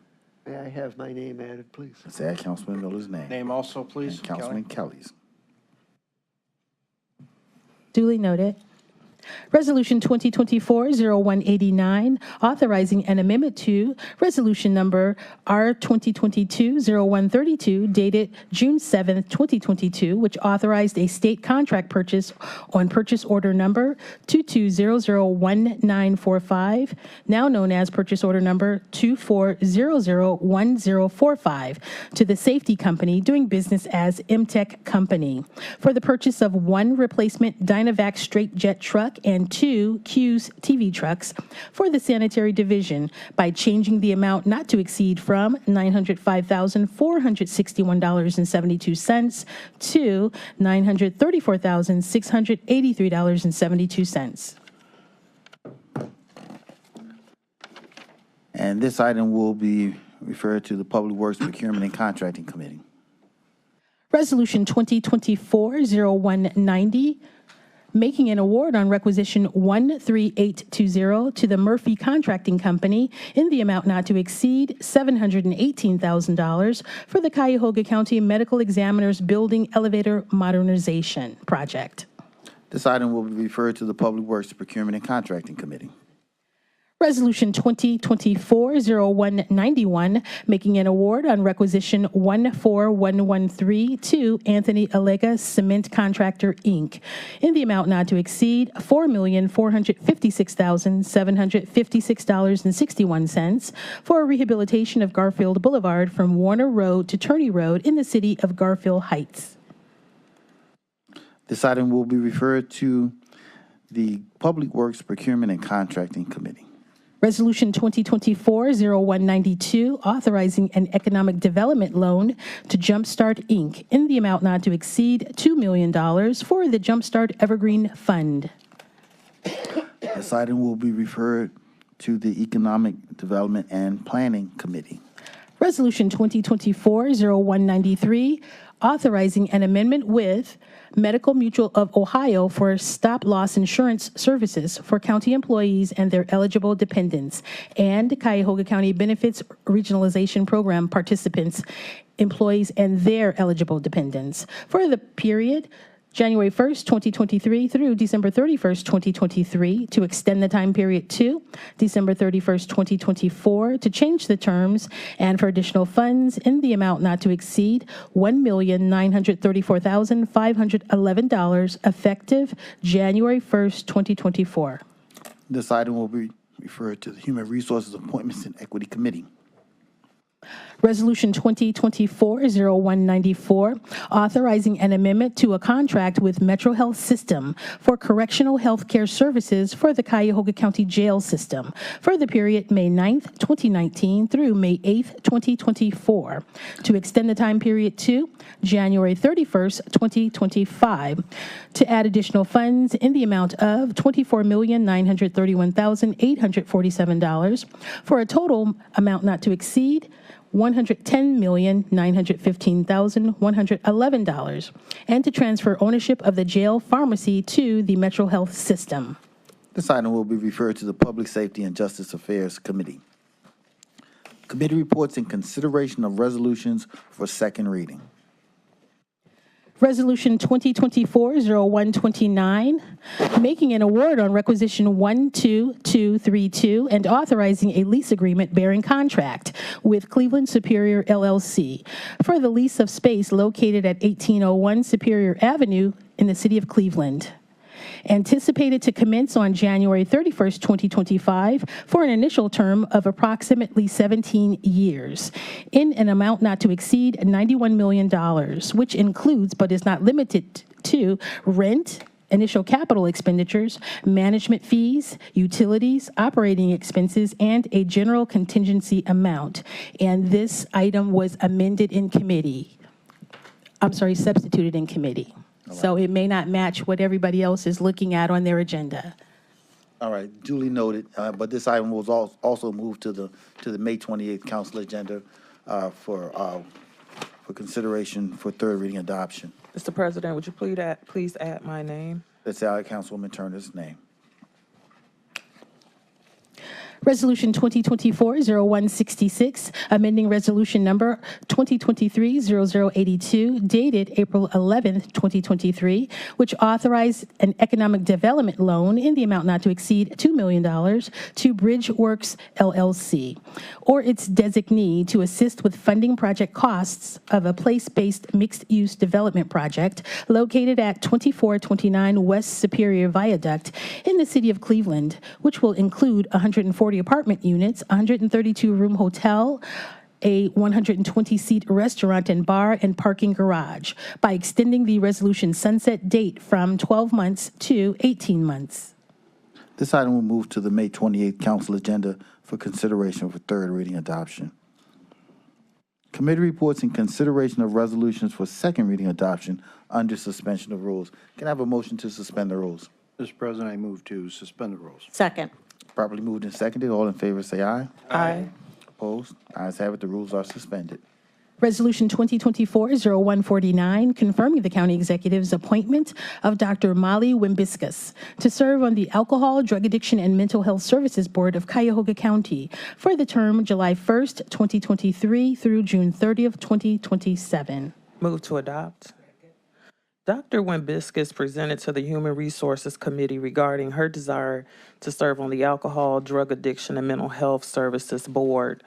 may I have my name added, please? Let's add Councilman Miller's name. Name also, please. And Councilman Kelly's. Duly noted. Resolution 2024-0189, authorizing an amendment to Resolution Number R 2022-0132, dated June 7, 2022, which authorized a state contract purchase on purchase order number 22001945, now known as purchase order number 24001045, to the Safety Company doing business as MTech Company for the purchase of one replacement Dynavac straight jet truck and two Q's TV trucks for the sanitary division by changing the amount not to exceed from $905,461.72 to $934,683.72. And this item will be referred to the Public Works Procurement and Contracting Committee. Resolution 2024-0190, making an award on requisition 13820 to the Murphy Contracting Company in the amount not to exceed $718,000 for the Cuyahoga County Medical Examiner's Building Elevator Modernization Project. This item will be referred to the Public Works Procurement and Contracting Committee. Resolution 2024-0191, making an award on requisition 14113 to Anthony Allega Cement Contractor, Inc., in the amount not to exceed $4,456,756.61 for rehabilitation of Garfield Boulevard from Warner Road to Turney Road in the city of Garfield Heights. This item will be referred to the Public Works Procurement and Contracting Committee. Resolution 2024-0192, authorizing an economic development loan to Jumpstart, Inc., in the amount not to exceed $2 million for the Jumpstart Evergreen Fund. This item will be referred to the Economic Development and Planning Committee. Resolution 2024-0193, authorizing an amendment with Medical Mutual of Ohio for stop-loss insurance services for county employees and their eligible dependents, and Cuyahoga County Benefits Regionalization Program participants, employees, and their eligible dependents for the period January 1st, 2023 through December 31st, 2023, to extend the time period to December 31st, 2024, to change the terms, and for additional funds in the amount not to exceed $1,934,511, effective January 1st, 2024. This item will be referred to the Human Resources Appointments and Equity Committee. Resolution 2024-0194, authorizing an amendment to a contract with Metro Health System for correctional health care services for the Cuyahoga County Jail System for the period May 9th, 2019 through May 8th, 2024, to extend the time period to January 31st, 2025, to add additional funds in the amount of $24,931,847 for a total amount not to exceed $110,915,111, and to transfer ownership of the jail pharmacy to the Metro Health System. This item will be referred to the Public Safety and Justice Affairs Committee. Committee reports and consideration of resolutions for second reading. Resolution 2024-0129, making an award on requisition 12232 and authorizing a lease agreement bearing contract with Cleveland Superior LLC for the lease of space located at 1801 Superior Avenue in the city of Cleveland. Anticipated to commence on January 31st, 2025, for an initial term of approximately 17 years, in an amount not to exceed $91 million, which includes but is not limited to rent, initial capital expenditures, management fees, utilities, operating expenses, and a general contingency amount. And this item was amended in committee. Substituted in committee. So it may not match what everybody else is looking at on their agenda. All right, duly noted, but this item was also moved to the May 28th council agenda for consideration for third reading adoption. Mr. President, would you please add my name? Let's add Councilwoman Turner's name. Resolution 2024-0166, amending resolution number 2023-0082, dated April 11th, 2023, which authorized an economic development loan in the amount not to exceed $2 million to Bridgeworks LLC, or its designee, to assist with funding project costs of a place-based mixed-use development project located at 2429 West Superior Viaduct in the city of Cleveland, which will include 140 apartment units, 132-room hotel, a 120-seat restaurant and bar, and parking garage, by extending the resolution sunset date from 12 months to 18 months. This item will move to the May 28th council agenda for consideration for third reading adoption. Committee reports and consideration of resolutions for second reading adoption under suspension of rules. Can I have a motion to suspend the rules? Mr. President, I move to suspend the rules. Second. Properly moved and seconded. All in favor, say aye. Aye. Opposed? Ayes have it. The rules are suspended. Resolution 2024-0149, confirming the county executive's appointment of Dr. Molly Wimbiscus to serve on the Alcohol, Drug Addiction, and Mental Health Services Board of Cuyahoga County for the term July 1st, 2023 through June 30th, 2027. Move to adopt. Dr. Wimbiscus presented to the Human Resources Committee regarding her desire to serve on the Alcohol, Drug Addiction, and Mental Health Services Board.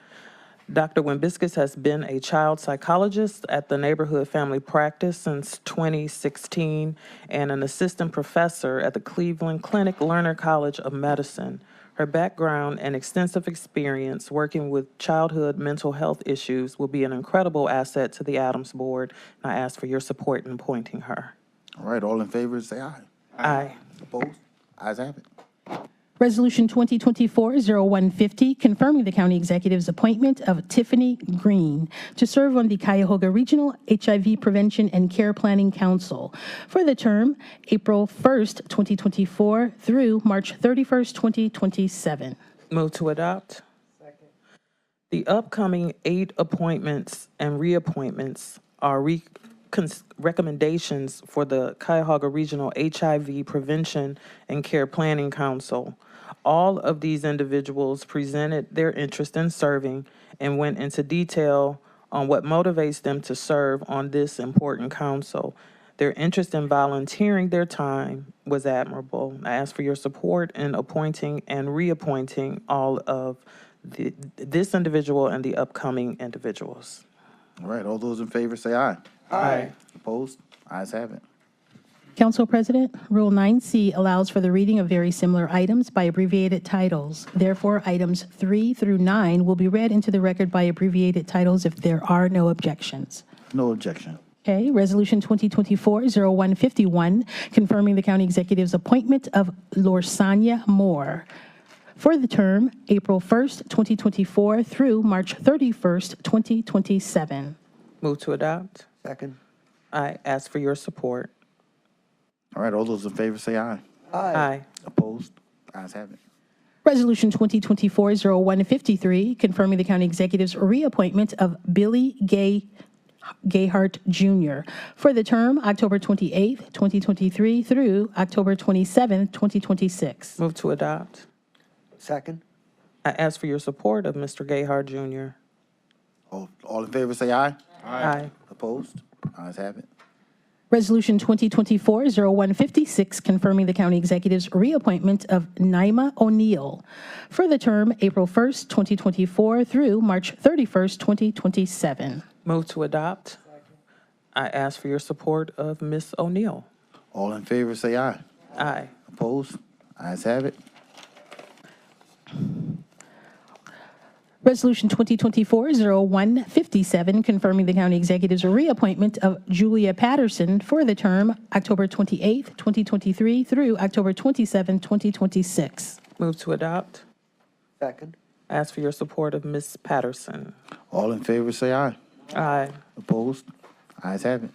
Dr. Wimbiscus has been a child psychologist at the Neighborhood Family Practice since 2016 and an assistant professor at the Cleveland Clinic Lerner College of Medicine. Her background and extensive experience working with childhood mental health issues will be an incredible asset to the Adams Board, and I ask for your support in appointing her. All right, all in favor, say aye. Aye. Opposed? Ayes have it. Resolution 2024-0150, confirming the county executive's appointment of Tiffany Green to serve on the Cuyahoga Regional HIV Prevention and Care Planning Council for the term April 1st, 2024 through March 31st, 2027. Move to adopt. Second. The upcoming 8 appointments and reappointments are recommendations for the Cuyahoga Regional HIV Prevention and Care Planning Council. All of these individuals presented their interest in serving and went into detail on what motivates them to serve on this important council. Their interest in volunteering their time was admirable. I ask for your support in appointing and reappointing all of this individual and the upcoming individuals. All right, all those in favor, say aye. Aye. Opposed? Ayes have it. Council President, Rule 9C allows for the reading of very similar items by abbreviated titles. Therefore, items 3 through 9 will be read into the record by abbreviated titles if there are no objections. No objection. Okay, Resolution 2024-0151, confirming the county executive's appointment of Lorsania Moore for the term April 1st, 2024 through March 31st, 2027. Move to adopt. Second. I ask for your support. All right, all those in favor, say aye. Aye. Opposed? Ayes have it. Resolution 2024-0153, confirming the county executive's reappointment of Billy Gayhart Jr. for the term October 28th, 2023 through October 27th, 2026. Move to adopt. Second. I ask for your support of Mr. Gayhart Jr. All in favor, say aye. Aye. Opposed? Ayes have it. Resolution 2024-0156, confirming the county executive's reappointment of Naima O'Neill for the term April 1st, 2024 through March 31st, 2027. Move to adopt. I ask for your support of Ms. O'Neill. All in favor, say aye. Aye. Opposed? Ayes have it. Resolution 2024-0157, confirming the county executive's reappointment of Julia Patterson for the term October 28th, 2023 through October 27th, 2026. Move to adopt. Second. Ask for your support of Ms. Patterson. All in favor, say aye. Aye. Opposed? Ayes have it.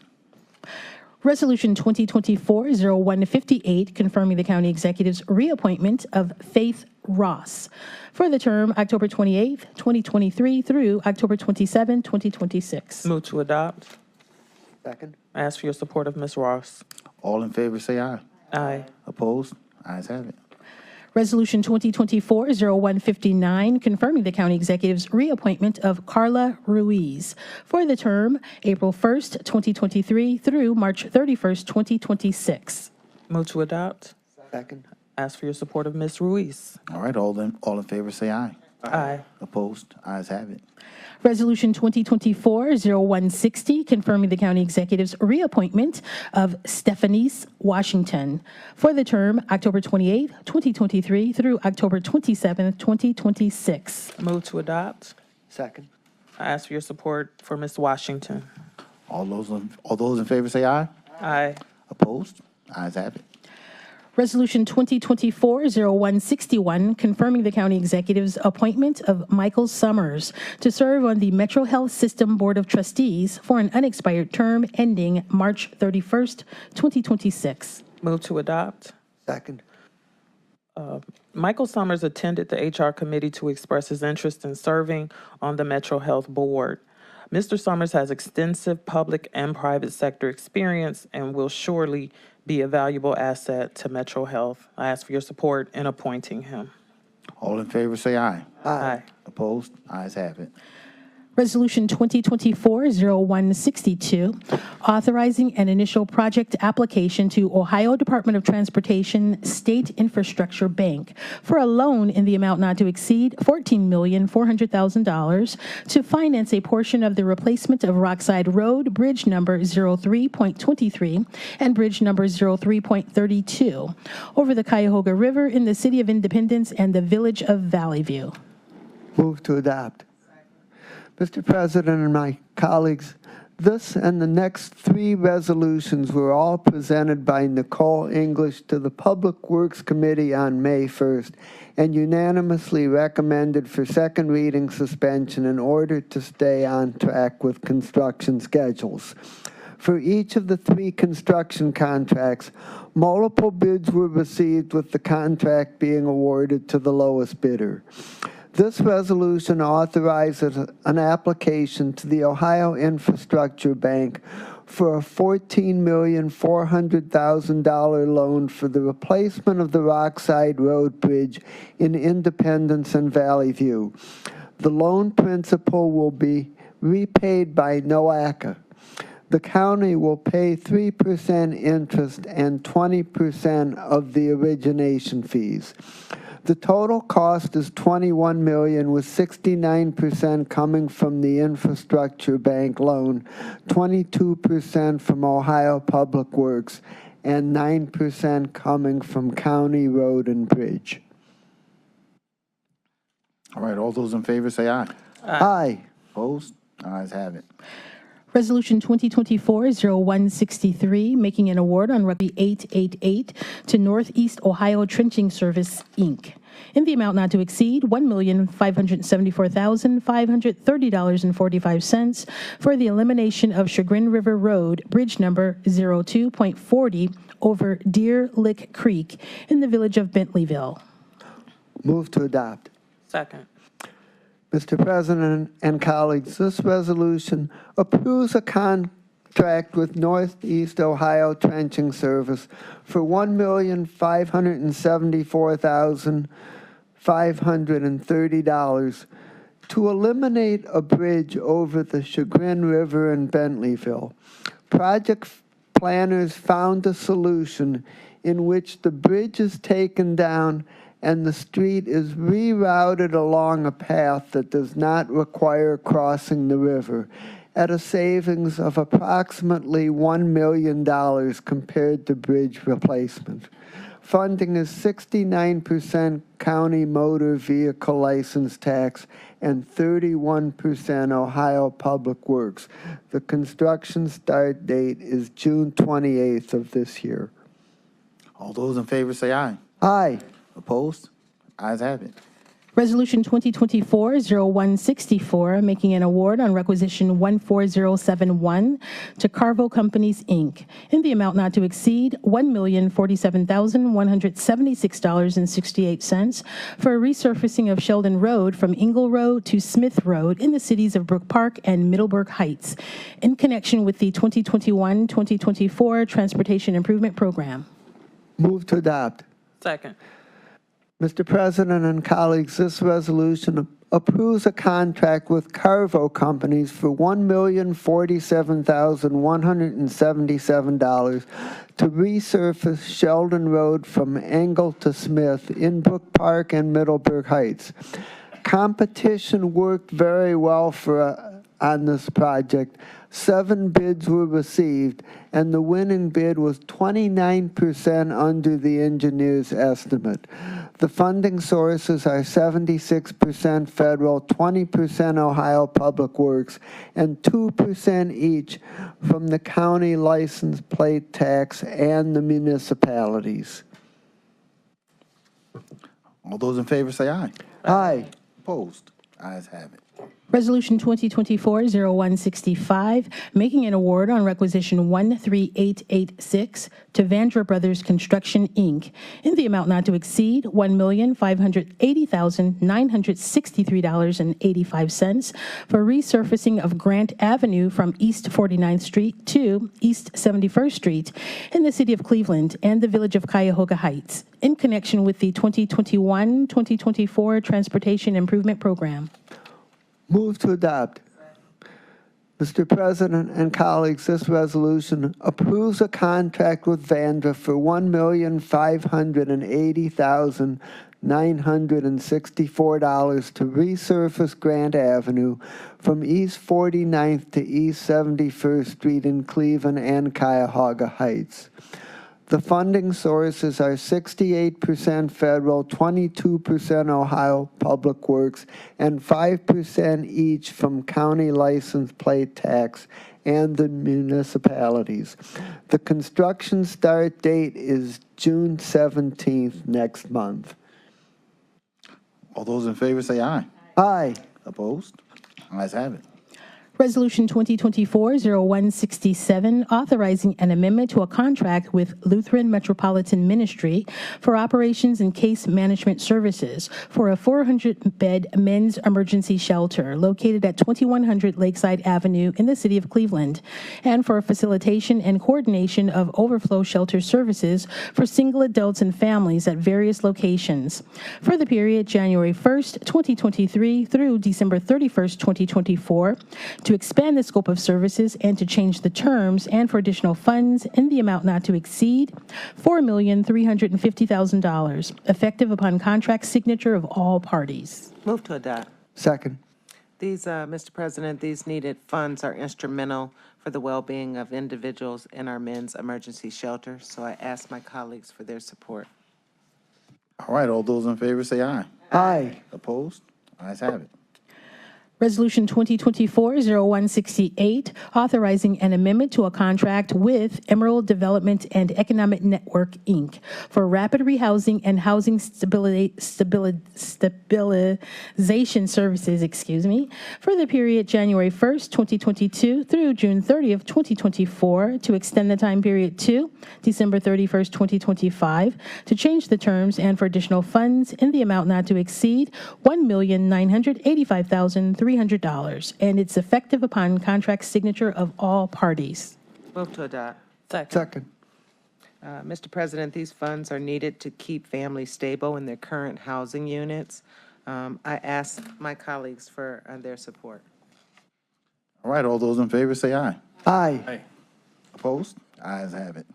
Resolution 2024-0158, confirming the county executive's reappointment of Faith Ross for the term October 28th, 2023 through October 27th, 2026. Move to adopt. Second. Ask for your support of Ms. Ross. All in favor, say aye. Aye. Opposed? Ayes have it. Resolution 2024-0159, confirming the county executive's reappointment of Carla Ruiz for the term April 1st, 2023 through March 31st, 2026. Move to adopt. Second. Ask for your support of Ms. Ruiz. All right, all in favor, say aye. Aye. Opposed? Ayes have it. Resolution 2024-0160, confirming the county executive's reappointment of Stephanice Washington for the term October 28th, 2023 through October 27th, 2026. Move to adopt. Second. I ask for your support for Ms. Washington. All those in favor, say aye. Aye. Opposed? Ayes have it. Resolution 2024-0161, confirming the county executive's appointment of Michael Summers to serve on the Metro Health System Board of Trustees for an unexpired term ending March 31st, 2026. Move to adopt. Second. Michael Summers attended the HR committee to express his interest in serving on the Metro Health Board. Mr. Summers has extensive public and private sector experience and will surely be a valuable asset to Metro Health. I ask for your support in appointing him. All in favor, say aye. Aye. Opposed? Ayes have it. Resolution 2024-0162, authorizing an initial project application to Ohio Department of Transportation State Infrastructure Bank for a loan in the amount not to exceed $14,400,000 to finance a portion of the replacement of Rockside Road, bridge number 03.23 and bridge number 03.32 over the Cuyahoga River in the City of Independence and the Village of Valley View. Move to adopt. Mr. President and my colleagues, this and the next three resolutions were all presented by Nicole English to the Public Works Committee on May 1st and unanimously recommended for second reading suspension in order to stay on track with construction schedules. For each of the three construction contracts, multiple bids were received with the contract being awarded to the lowest bidder. This resolution authorizes an application to the Ohio Infrastructure Bank for a $14,400,000 loan for the replacement of the Rockside Road Bridge in Independence and Valley View. The loan principal will be repaid by NOACA. The county will pay 3% interest and 20% of the origination fees. The total cost is $21 million, with 69% coming from the Infrastructure Bank loan, 22% from Ohio Public Works, and 9% coming from County Road and Bridge. All right, all those in favor say aye. Aye. Opposed? Ayes have it. Resolution 2024-0163, making an award on Rugby 888 to Northeast Ohio Trenching Service, Inc., in the amount not to exceed $1,574,530.45 for the elimination of Chagrin River Road, bridge number 02.40 over Deer Lick Creek in the village of Bentleyville. Move to adopt. Second. Mr. President and colleagues, this resolution approves a contract with Northeast Ohio Trenching Service for $1,574,530 to eliminate a bridge over the Chagrin River in Bentleyville. Project planners found a solution in which the bridge is taken down and the street is rerouted along a path that does not require crossing the river at a savings of approximately $1 million compared to bridge replacement. Funding is 69% county motor vehicle license tax and 31% Ohio Public Works. The construction start date is June 28th of this year. All those in favor say aye. Aye. Opposed? Ayes have it. Resolution 2024-0164, making an award on requisition 14071 to Carvo Companies, Inc., in the amount not to exceed $1,047,176.68 for a resurfacing of Sheldon Road from Ingle Road to Smith Road in the cities of Brook Park and Middleburg Heights, in connection with the 2021-2024 Transportation Improvement Program. Move to adopt. Second. Mr. President and colleagues, this resolution approves a contract with Carvo Companies for $1,047,177 to resurface Sheldon Road from Engle to Smith in Brook Park and Middleburg Heights. Competition worked very well on this project. 7 bids were received, and the winning bid was 29% under the engineer's estimate. The funding sources are 76% federal, 20% Ohio Public Works, and 2% each from the county license plate tax and the municipalities. All those in favor say aye. Aye. Opposed? Ayes have it. Resolution 2024-0165, making an award on requisition 13886 to Vandra Brothers Construction, Inc., in the amount not to exceed $1,580,963.85 for resurfacing of Grant Avenue from East 49th Street to East 71st Street in the city of Cleveland and the village of Cuyahoga Heights, in connection with the 2021-2024 Transportation Improvement Program. Move to adopt. Mr. President and colleagues, this resolution approves a contract with Vandra for $1,580,964 to resurface Grant Avenue from East 49th to East 71st Street in Cleveland and Cuyahoga Heights. The funding sources are 68% federal, 22% Ohio Public Works, and 5% each from county license plate tax and the municipalities. The construction start date is June 17th next month. All those in favor say aye. Aye. Opposed? Ayes have it. Resolution 2024-0167, authorizing an amendment to a contract with Lutheran Metropolitan Ministry for operations and case management services for a 400-bed men's emergency shelter located at 2100 Lakeside Avenue in the city of Cleveland, and for facilitation and coordination of overflow shelter services for single adults and families at various locations for the period January 1st, 2023 through December 31st, 2024, to expand the scope of services and to change the terms, and for additional funds in the amount not to exceed $4,350,000, effective upon contract signature of all parties. Move to adopt. Second. These, Mr. President, these needed funds are instrumental for the well-being of individuals in our men's emergency shelter, so I ask my colleagues for their support. All right, all those in favor say aye. Aye. Opposed? Ayes have it. Resolution 2024-0168, authorizing an amendment to a contract with Emerald Development and Economic Network, Inc., for rapid rehousing and housing stabilization services, for the period January 1st, 2022 through June 30th, 2024, to extend the time period to December 31st, 2025, to change the terms, and for additional funds in the amount not to exceed $1,985,300, and it's effective upon contract signature of all parties. Move to adopt. Second. Mr. President, these funds are needed to keep families stable in their current housing units. I ask my colleagues for their support. All right, all those in favor say aye. Aye. Opposed? Ayes have it.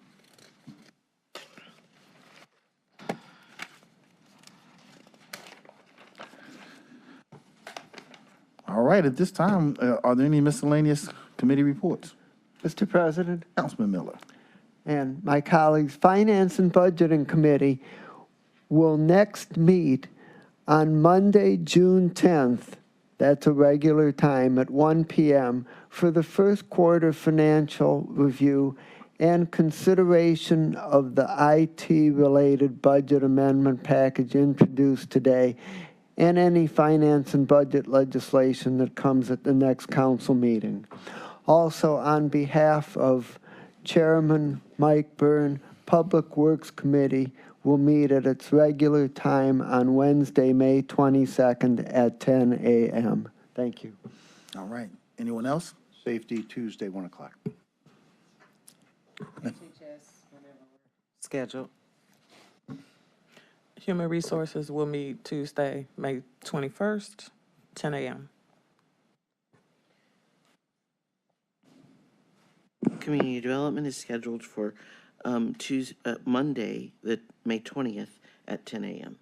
All right, at this time, are there any miscellaneous committee reports? Mr. President Councilman Miller. and my colleagues, Finance and Budgeting Committee will next meet on Monday, June 10th. That's a regular time at 1 p.m. for the first quarter financial review and consideration of the IT-related budget amendment package introduced today and any finance and budget legislation that comes at the next council meeting. Also, on behalf of Chairman Mike Byrne, Public Works Committee will meet at its regular time on Wednesday, May 22nd at 10 a.m. Thank you. All right. Anyone else? Safety Tuesday, 1 o'clock. Scheduled. Human Resources will meet Tuesday, May 21st, 10 a.m. Community Development is scheduled for Monday, May 20th at 10 a.m.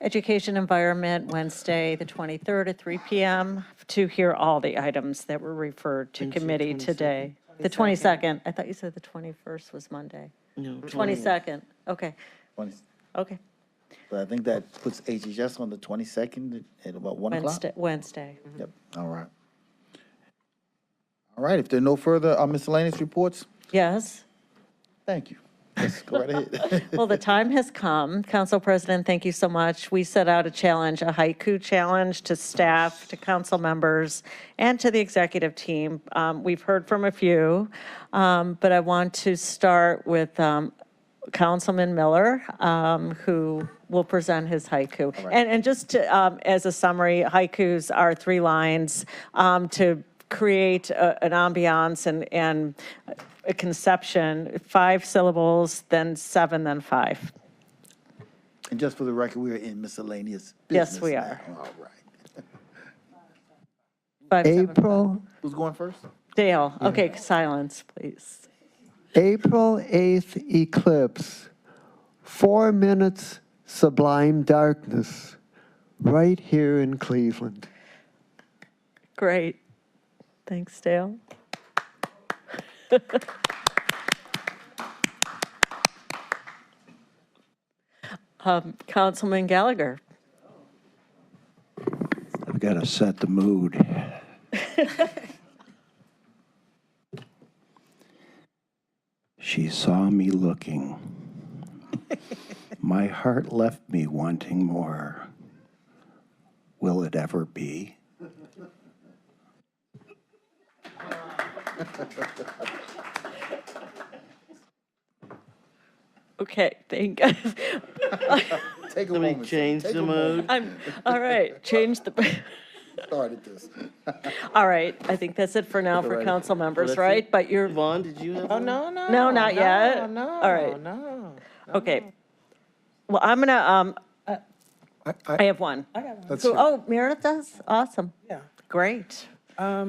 Education Environment, Wednesday, the 23rd at 3 p.m. to hear all the items that were referred to committee today. The 22nd. I thought you said the 21st was Monday. No, 22nd. Okay. 20. Okay. But I think that puts HHS on the 22nd at about 1 o'clock? Wednesday. Yep, all right. All right, if there are no further miscellaneous reports, Yes. thank you. Let's go right ahead. Well, the time has come. Council President, thank you so much. We set out a challenge, a haiku challenge to staff, to council members, and to the executive team. We've heard from a few, but I want to start with Councilman Miller, who will present his haiku. And just to, as a summary, haikus are 3 lines to create an ambiance and a conception, 5 syllables, then 7, then 5. And just for the record, we are in miscellaneous Yes, business we now. are. All right. 5, 7, April, Who's going first? Dale, okay, silence, please. April 8th eclipse, 4 minutes sublime darkness, right here in Cleveland. Great. Thanks, Dale. Councilman Gallagher. I've got to set the mood. She saw me looking. My heart left me wanting more. Will it ever be? Okay, thank you. Take a moment. Change Take the a moment. mode. All right, change the, Started this. all right, I think that's it for now for Right. council members, That's right? it. But you're, Vaughn, did you have Oh, one? no, no. No, not yet. No, All right. no. okay. Well, I'm gonna, I have one. Let's So, hear- oh, Meredith does? Awesome. Yeah. Great. I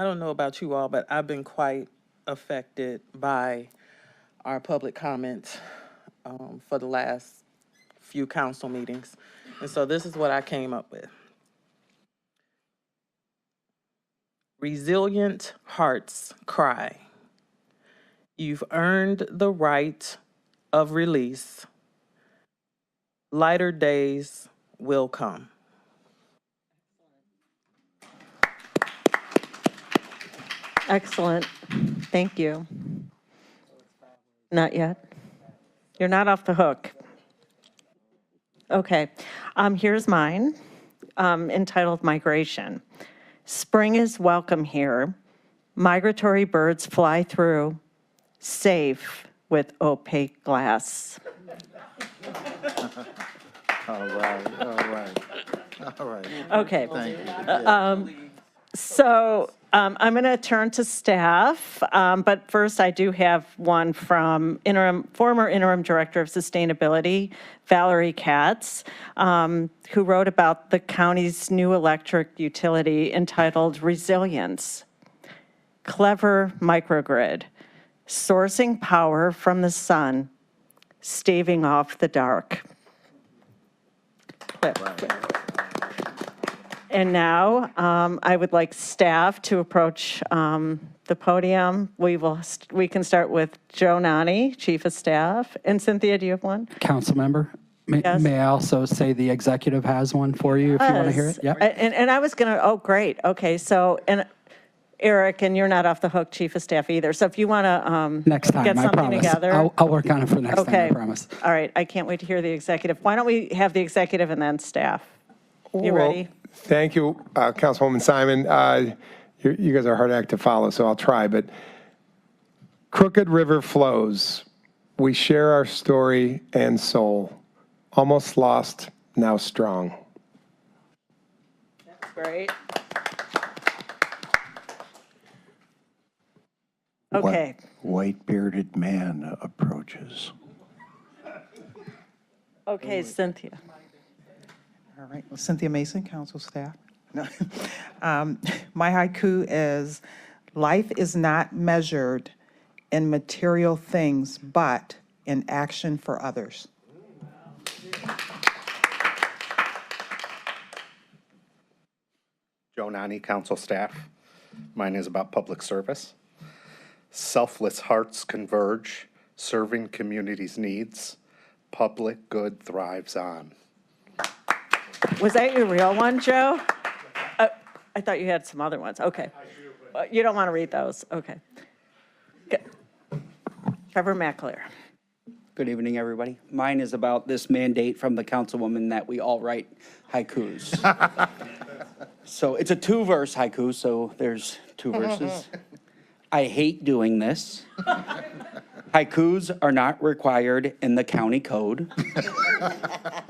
don't know about you all, but I've been quite affected by our public comments for the last few council meetings. And so this is what I came up with. Resilient hearts cry. You've earned the right of release. Lighter days will come. Excellent. Thank you. Not yet. You're not off the hook. Okay. Here's mine, entitled Migration. Spring is welcome here. Migratory birds fly through, safe with opaque glass. All right, all right, all right. Okay. Thank you. So I'm going to turn to staff, but first I do have one from former interim director of sustainability, Valerie Katz, who wrote about the county's new electric utility entitled Resilience. clever microgrid, sourcing power from the sun, staving off the dark. And now I would like staff to approach the podium. We can start with Joe Nani, Chief of Staff. And Cynthia, do you have one? Council member, Yes. may I also say the executive has one for you if you want to hear it? Yes. Yeah. And I was going to, oh, great. Okay, so, and Eric, and you're not off the hook, Chief of Staff either. So if you want to Next time, get I something promise. together. I'll work on it for next time, I promise. All right, I can't wait to hear the executive. Why don't we have the executive and then staff? You Well, ready? Thank you, Councilwoman Simon. You guys are a hard act to follow, so I'll try. But Crooked River flows. We share our story and soul. Almost lost, now strong. That's great. What Okay. white-bearded man approaches. Okay, Cynthia. All right, well, Cynthia Mason, council staff. No. My haiku is, life is not measured in material things, but in action for others. Joe Nani, council staff. Mine is about public service. Selfless hearts converge, serving communities' needs. Public good thrives on. Was that your real one, Joe? I thought you had some other ones. Okay. You don't want to read those. Okay. Good. Trevor McAleer. Good evening, everybody. Mine is about this mandate from the councilwoman that we all write haikus. So it's a 2-verse haiku, so there's 2 verses. I hate doing this. Haikus are not required in the county code.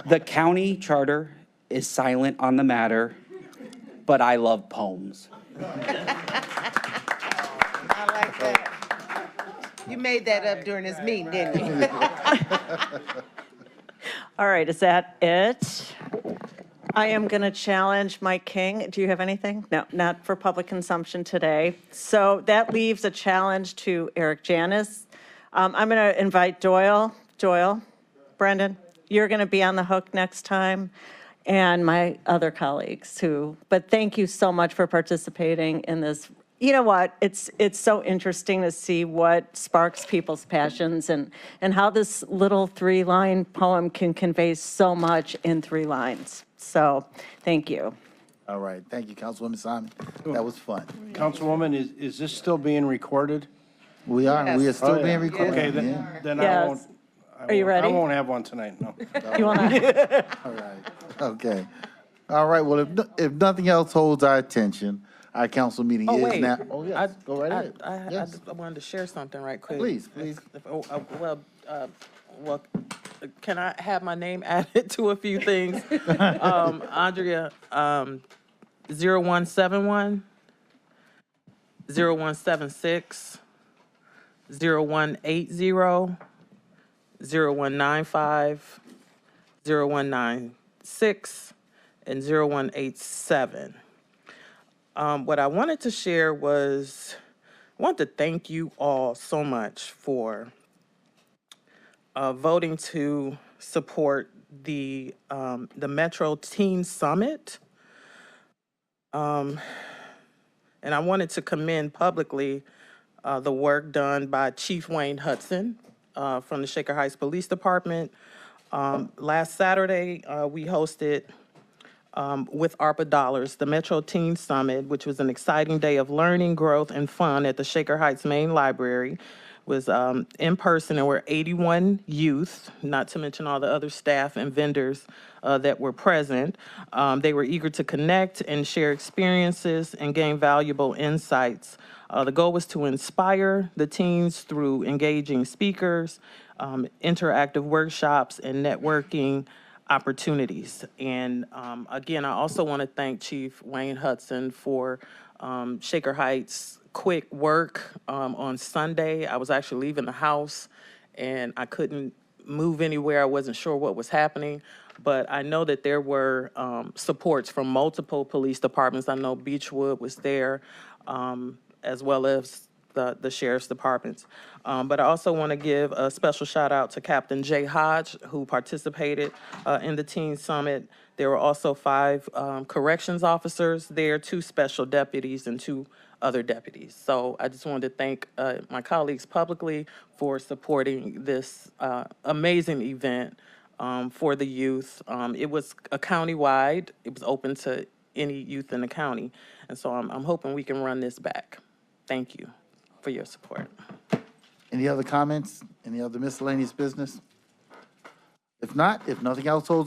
The county charter is silent on the matter, but I love poems. I like that. You made that up during this meeting, didn't you? All right, is that it? I am going to challenge Mike King. Do you have anything? No, not for public consumption today. So that leaves a challenge to Eric Janis. I'm going to invite Doyle. Brendan, you're going to be on the hook next time, and my other colleagues too. But thank you so much for participating in this. You know what? It's so interesting to see what sparks people's passions and how this little 3-line poem can convey so much in 3 lines. So thank you. All right, thank you, Councilwoman Simon. That was fun. Councilwoman, is this still being recorded? We are still being recorded. Okay, then I won't. Yes. Are you ready? I won't have one tonight, no. You want to? All right, okay. All right, well, if nothing else holds our attention, our council meeting Oh, is wait. now. Oh, yes, go right ahead. I Yes. just wanted to share something right quick. Please. Well, can I have my name added to a few things? Andrea, 0171, 0176, 0180, 0195, 0196, and 0187. What I wanted to share was, I want to thank you all so much for voting to support the Metro Teen Summit. And I wanted to commend publicly the work done by Chief Wayne Hudson from the Shaker Heights Police Department. Last Saturday, we hosted with ARPA dollars, the Metro Teen Summit, which was an exciting day of learning, growth, and fun at the Shaker Heights Main Library. Was in person. There were 81 youth, not to mention all the other staff and vendors that were present. They were eager to connect and share experiences and gain valuable insights. The goal was to inspire the teens through engaging speakers, interactive workshops, and networking opportunities. And again, I also want to thank Chief Wayne Hudson for Shaker Heights' quick work on Sunday. I was actually leaving the house and I couldn't move anywhere. I wasn't sure what was happening, but I know that there were supports from multiple police departments. I know Beechwood was there. as well as the sheriff's departments. But I also want to give a special shout out to Captain Jay Hodge, who participated in the Teen Summit. There were also 5 corrections officers there, 2 special deputies, and 2 other deputies. So I just wanted to thank my colleagues publicly for supporting this amazing event for the youth. It was a countywide. It was open to any youth in the county. And so I'm hoping we can run this back. Thank you for your support. Any other comments? Any other miscellaneous business? If not, if nothing else holds